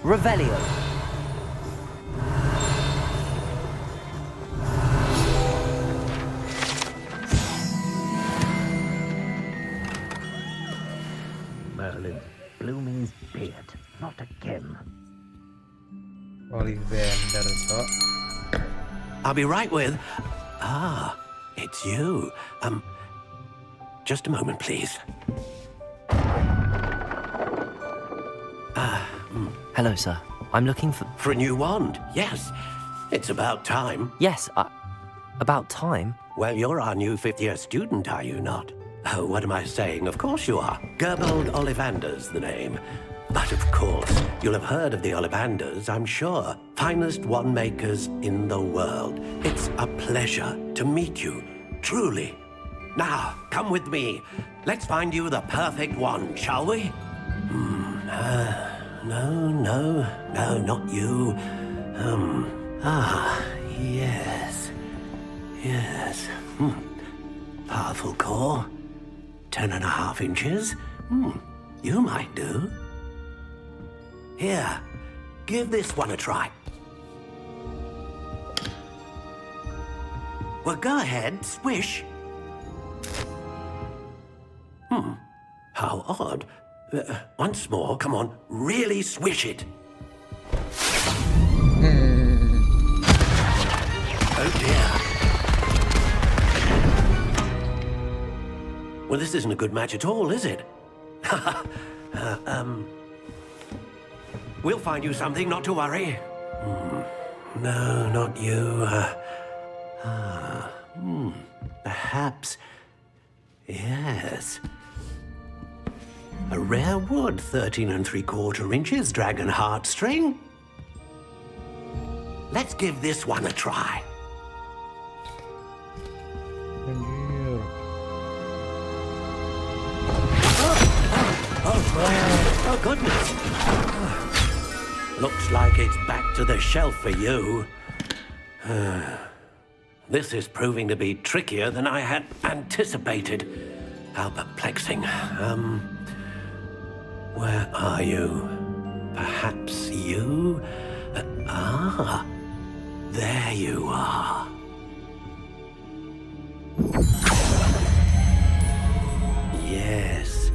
Revelio. Merlin, blooming beard, not again. Ollivander, so. I'll be right with... Ah, it's you. Just a moment, please. Hello, sir. I'm looking for... For a new wand, yes. It's about time. Yes, about time? Well, you're our new fifth-year student, are you not? Oh, what am I saying? Of course you are. Gerbold Ollivander's the name. But of course, you'll have heard of the Ollivanders, I'm sure. Finest wand makers in the world. It's a pleasure to meet you, truly. Now, come with me. Let's find you the perfect wand, shall we? No, not you. Yes. Powerful core. 10.5 inches. You might do. Here, give this one a try. Well, go ahead, swish. How odd. Once more, come on, really swish it. Oh dear. Well, this isn't a good match at all, is it? We'll find you something, not to worry. No, not you. Perhaps... Yes. A rare wood, 13 3/4 inches, dragon heartstring. Let's give this one a try. Oh, goodness. Looks like it's back to the shelf for you. This is proving to be trickier than I had anticipated. How perplexing. Where are you? Perhaps you? There you are. Yes,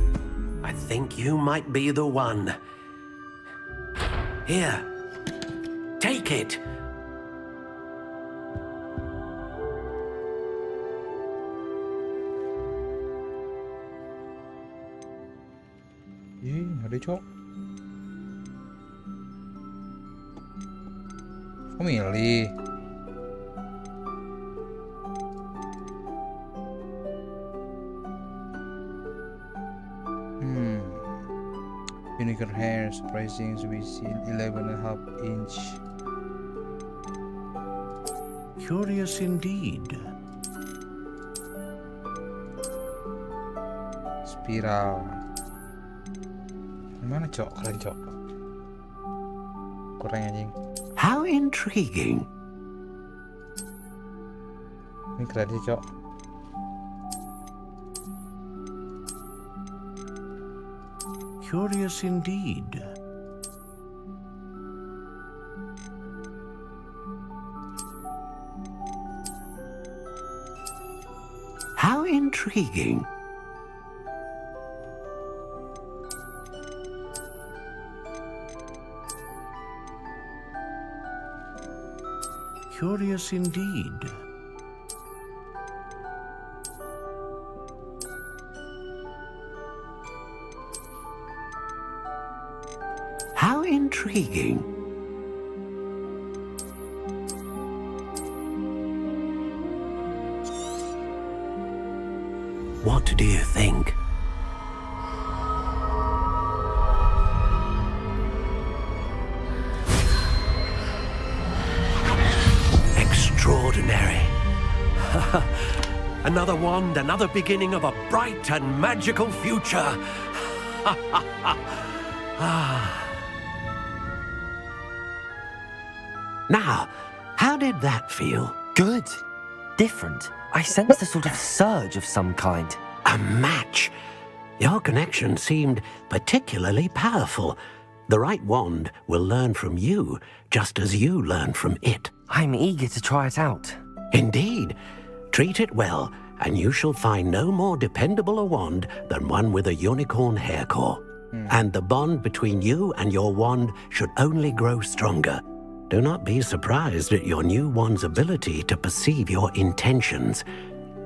I think you might be the one. Here, take it. Ada cok. Kok milih? Unicorn hair, surprising, within 11.5 inch. Curious indeed. Spiral. Mana cok? Keren cok. Kurang anjing. How intriguing. Ini keren sih cok. Curious indeed. How intriguing. Curious indeed. How intriguing. What do you think? Extraordinary. Another wand, another beginning of a bright and magical future. Now, how did that feel? Good. Different. I sensed a sort of surge of some kind. A match. Your connection seemed particularly powerful. The right wand will learn from you, just as you learn from it. I'm eager to try it out. Indeed. Treat it well, and you shall find no more dependable a wand than one with a unicorn hair core. And the bond between you and your wand should only grow stronger. Do not be surprised at your new wand's ability to perceive your intentions,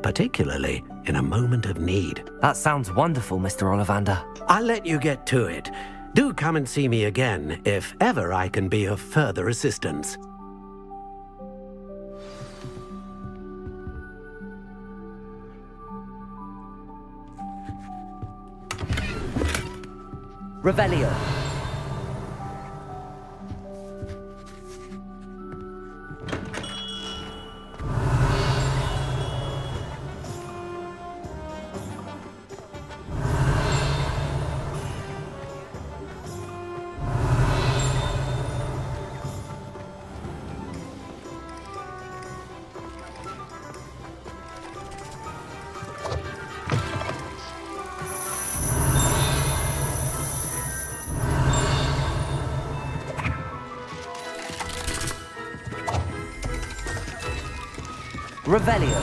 particularly in a moment of need. That sounds wonderful, Mr. Ollivander. I'll let you get to it. Do come and see me again if ever I can be of further assistance. Revelio. Revelio.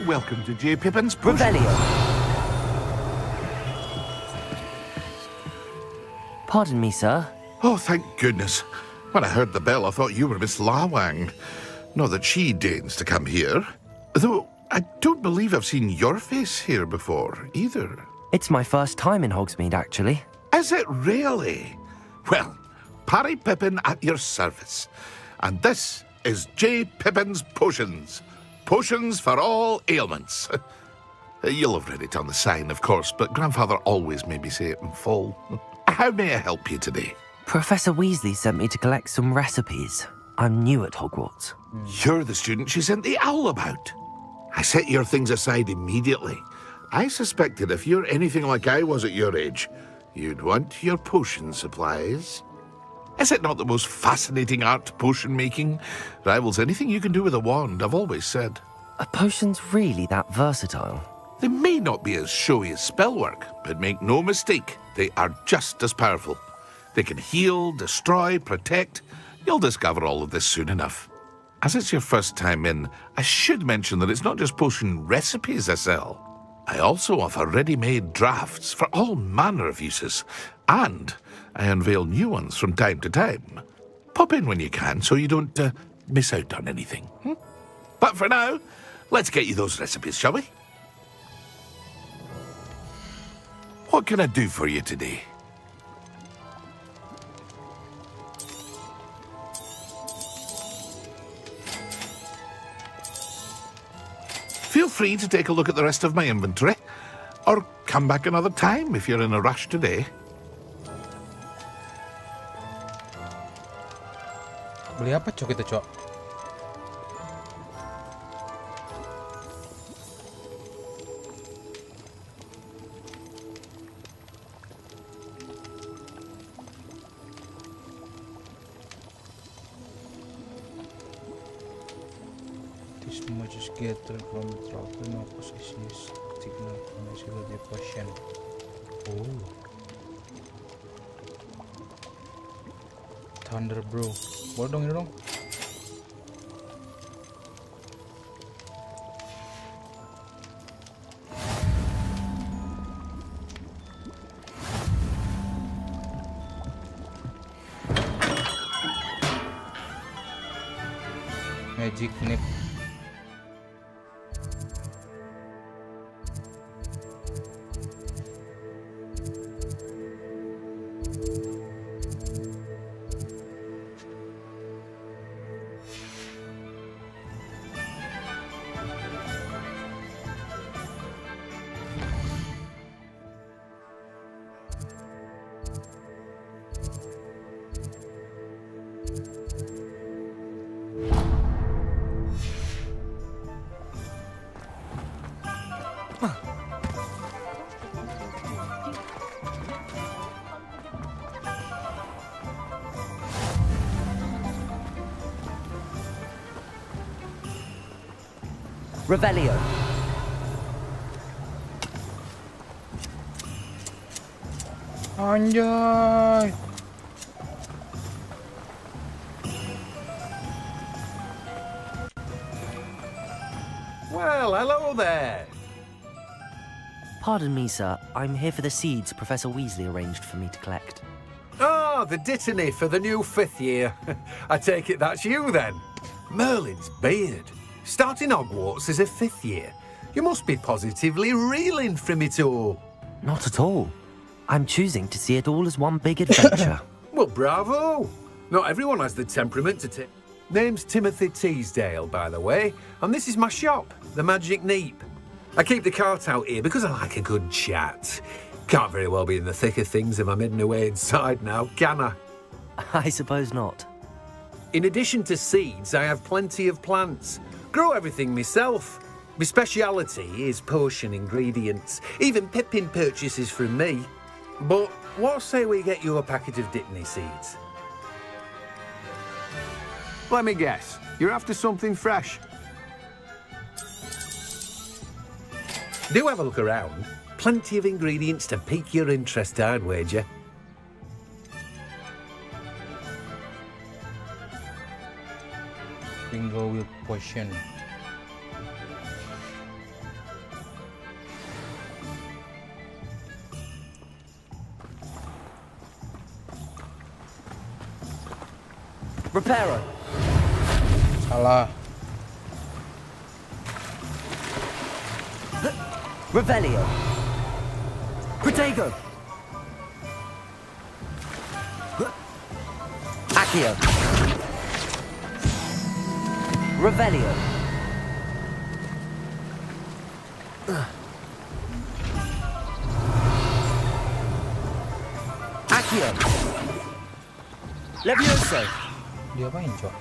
Welcome to J. Pippin's Revelio. Pardon me, sir. Oh, thank goodness. When I heard the bell, I thought you were Miss Lawang. Not that she deigns to come here. Though, I don't believe I've seen your face here before, either. It's my first time in Hogsmeade, actually. Is it really? Well, Parry Pippin at your service. And this is J. Pippin's Potions. Potions for all ailments. You'll have read it on the sign, of course, but Grandfather always made me say it in full. How may I help you today? Professor Weasley sent me to collect some recipes. I'm new at Hogwarts. You're the student she sent the owl about. I set your things aside immediately. I suspected if you're anything like I was at your age, you'd want your potion supplies. Is it not the most fascinating art, potion making? Rivals anything you can do with a wand, I've always said. Are potions really that versatile? They may not be as showy as spellwork, but make no mistake, they are just as powerful. They can heal, destroy, protect. You'll discover all of this soon enough. As it's your first time in, I should mention that it's not just potion recipes I sell. I also offer ready-made drafts for all manner of uses, and I unveil new ones from time to time. Pop in when you can so you don't miss out on anything. But for now, let's get you those recipes, shall we? What can I do for you today? Feel free to take a look at the rest of my inventory, or come back another time if you're in a rush today. Beli apa, Cok, kita, Cok? This much is gathered from the trouble, no possessions, signal, and the potion. Oh. Thunder, bro. Boleh dong ini dong. Magic nip. Revelio. Anjay. Well, hello there. Pardon me, sir. I'm here for the seeds Professor Weasley arranged for me to collect. Ah, the dittany for the new 5th year. I take it that's you, then. Merlin's beard. Starting Hogwarts as a 5th year. You must be positively reeling from it all. Not at all. I'm choosing to see it all as one big adventure. Well, bravo. Not everyone has the temperament to take. Name's Timothy Teasdale, by the way, and this is my shop, the Magic Neep. I keep the cart out here because I like a good chat. Can't very well be in the thick of things if I'm hidden away inside now, can I? I suppose not. In addition to seeds, I have plenty of plants. Grow everything myself. My speciality is potion ingredients. Even Pippin purchases from me. But what say we get you a packet of Dittany seeds? Let me guess. You're after something fresh. Do have a look around. Plenty of ingredients to pique your interest, I'd wager. Bingo with potion. Reparo. Salah. Revelio. Protego. Accio. Revelio. Accio. Levioso. Dia apain, Cok?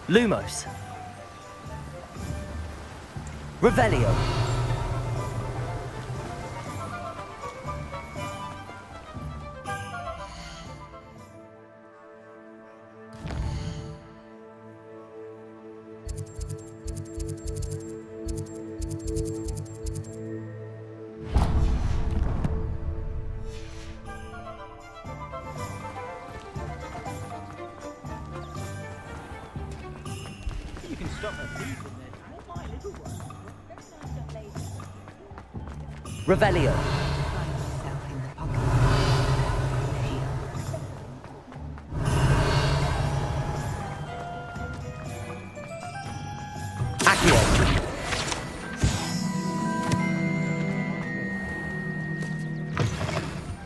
Lumos. Revelio. Revelio. Accio.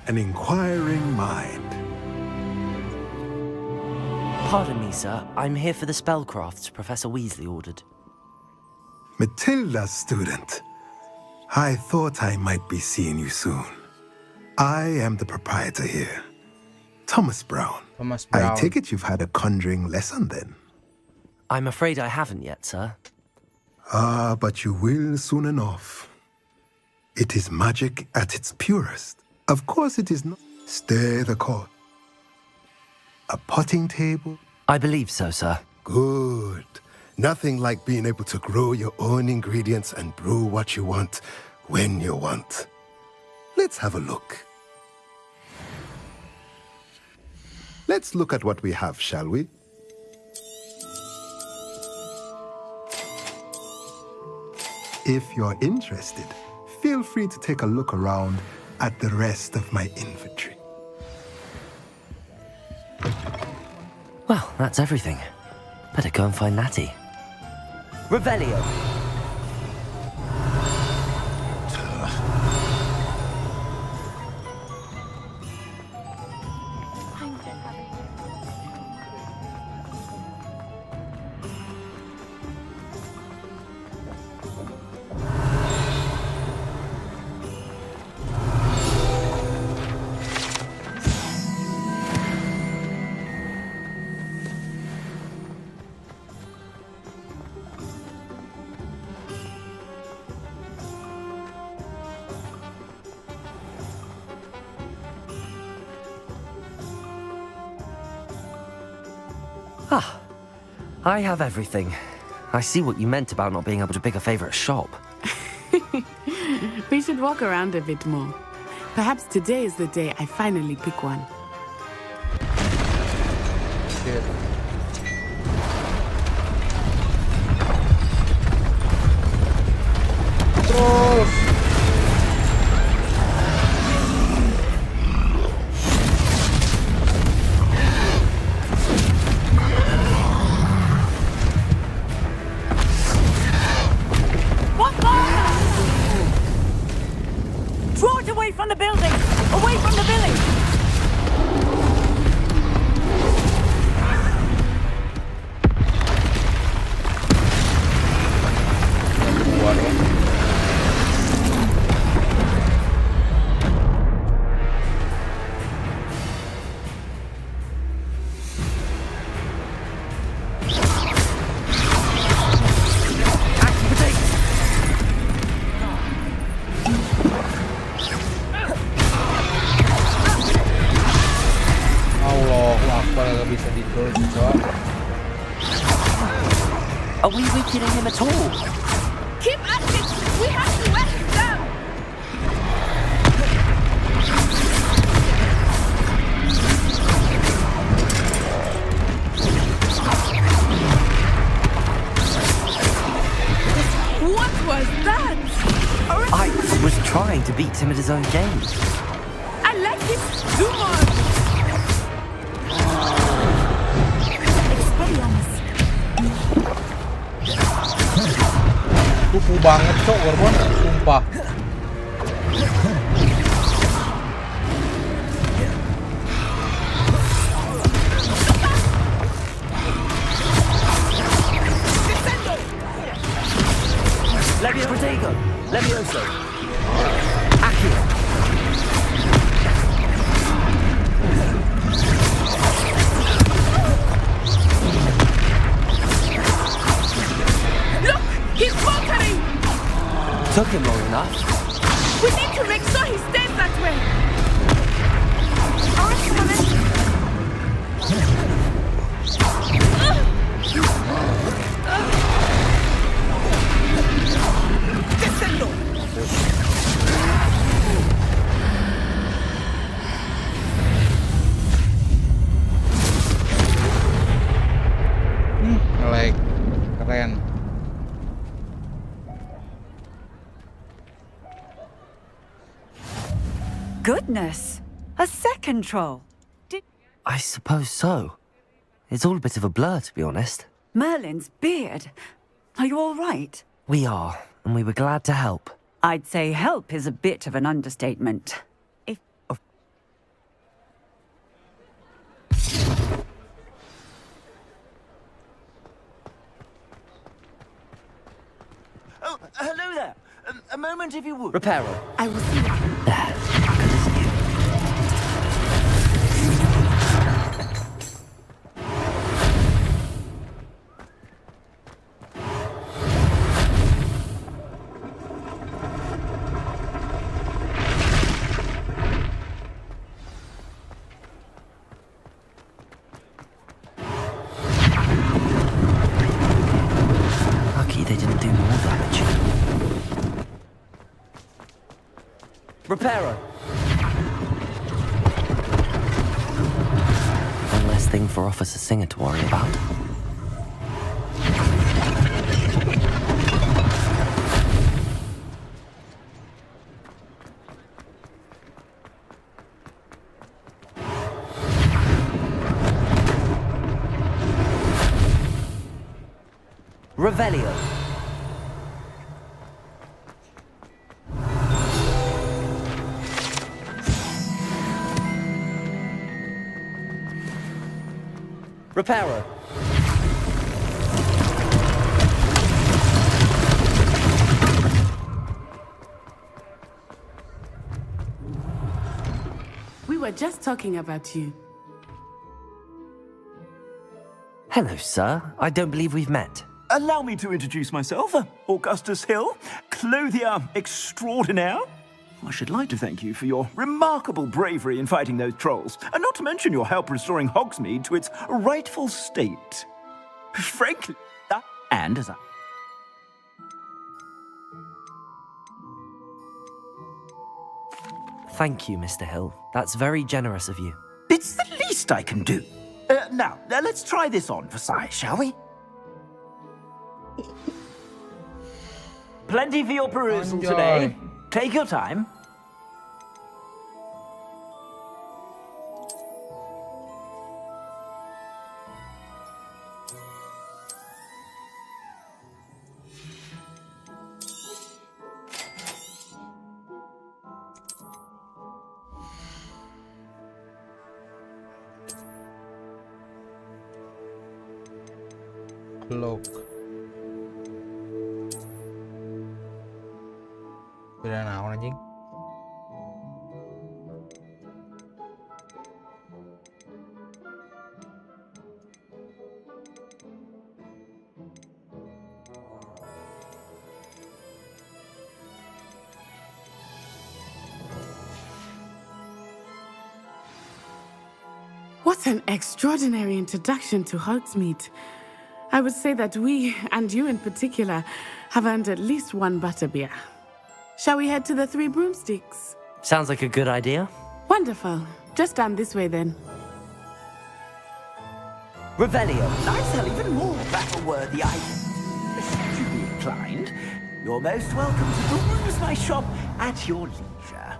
An inquiring mind. Pardon me, sir. I'm here for the spellcrafts Professor Weasley ordered. Matilda's student. I thought I might be seeing you soon. I am the proprietor here, Thomas Brown. Thomas Brown. I take it you've had a conjuring lesson then? I'm afraid I haven't yet, sir. Ah, but you will soon enough. It is magic at its purest. Of course it is not. Stir the pot. A potting table? I believe so, sir. Good. Nothing like being able to grow your own ingredients and brew what you want, when you want. Let's have a look. Let's look at what we have, shall we? If you're interested, feel free to take a look around at the rest of my inventory. Well, that's everything. Better go and find Natty. Revelio. Ah, I have everything. I see what you meant about not being able to pick a favorite shop. We should walk around a bit more. Perhaps today is the day I finally pick one. Shit. Terus. Draw it away from the building! Away from the village! Are we weakening him at all? Keep at it! We have to let him down! What was that? I was trying to beat him at his own game. I let him do more! Kupu banget cok, Gorbon, sumpah. Levio Protego, Levioso, Accio. Look! He's faltering! Took him long enough. We need to make sure he stays that way! Like, keren. Goodness! A second troll! I suppose so. It's all a bit of a blur, to be honest. Merlin's beard! Are you all right? We are, and we were glad to help. I'd say help is a bit of an understatement. Oh, hello there. A moment, if you would. Reparo. I will see you. There. Lucky they didn't do more damage. Reparo. One less thing for Officer Singer to worry about. Revelio. Reparo. We were just talking about you. Hello, sir. I don't believe we've met. Allow me to introduce myself, Augustus Hill, clothier extraordinaire. I should like to thank you for your remarkable bravery in fighting those trolls, and not to mention your help restoring Hogsmeade to its rightful state. Frankly, And as I... Thank you, Mr. Hill. That's very generous of you. It's the least I can do. Now, let's try this on for size, shall we? Plenty for your perusal Enjoy. today. Take your time. Cloak. Beda naon anjing? What an extraordinary introduction to Hogsmeade. I would say that we, and you in particular, have earned at least one butterbeer. Shall we head to the Three Broomsticks? Sounds like a good idea. Wonderful. Just down this way then. Revelio. I sell even more battle-worthy items. Should you be inclined, you're most welcome to peruse my shop at your leisure.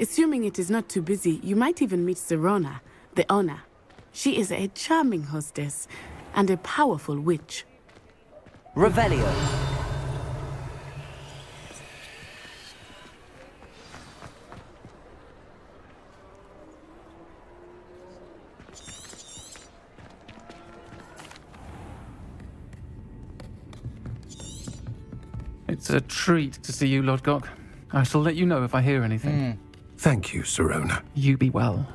Assuming it is not too busy, you might even meet Sirona, the owner. She is a charming hostess and a powerful witch. Revelio. It's a treat to see you, Lord Gok. I shall let you know if I hear anything. Thank you, Sirona. You be well.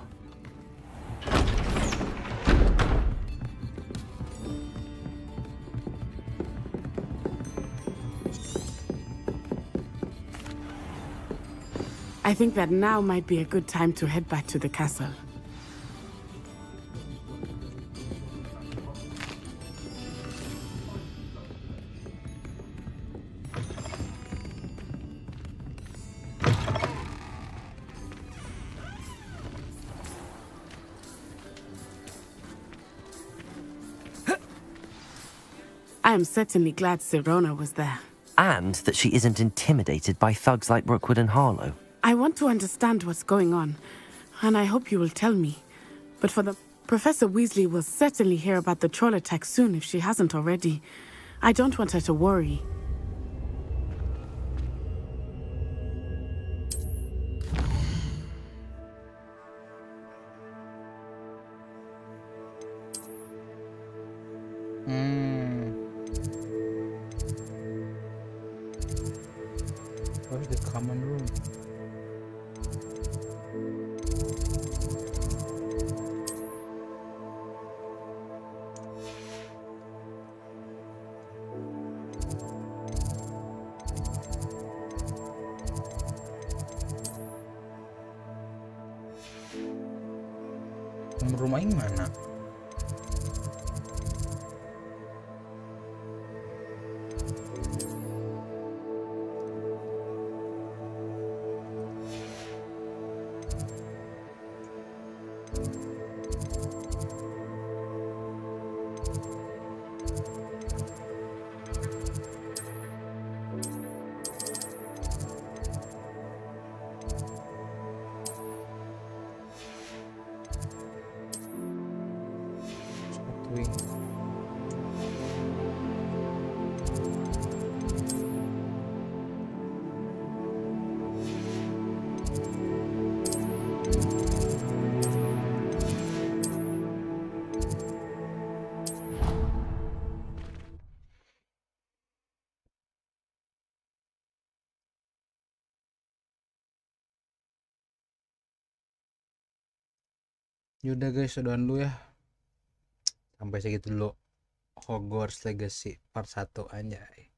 I think that now might be a good time to head back to the castle. I am certainly glad Sirona was there. And that she isn't intimidated by thugs like Rookwood and Harlow. I want to understand what's going on, and I hope you will tell me. But for the... Professor Weasley will certainly hear about the troll attack soon if she hasn't already. I don't want her to worry. Where's the common room? Rumah yang mana? Yaudah guys, udahan dulu ya. Sampai segitu dulu. Hogwarts Legacy part 1 anjay.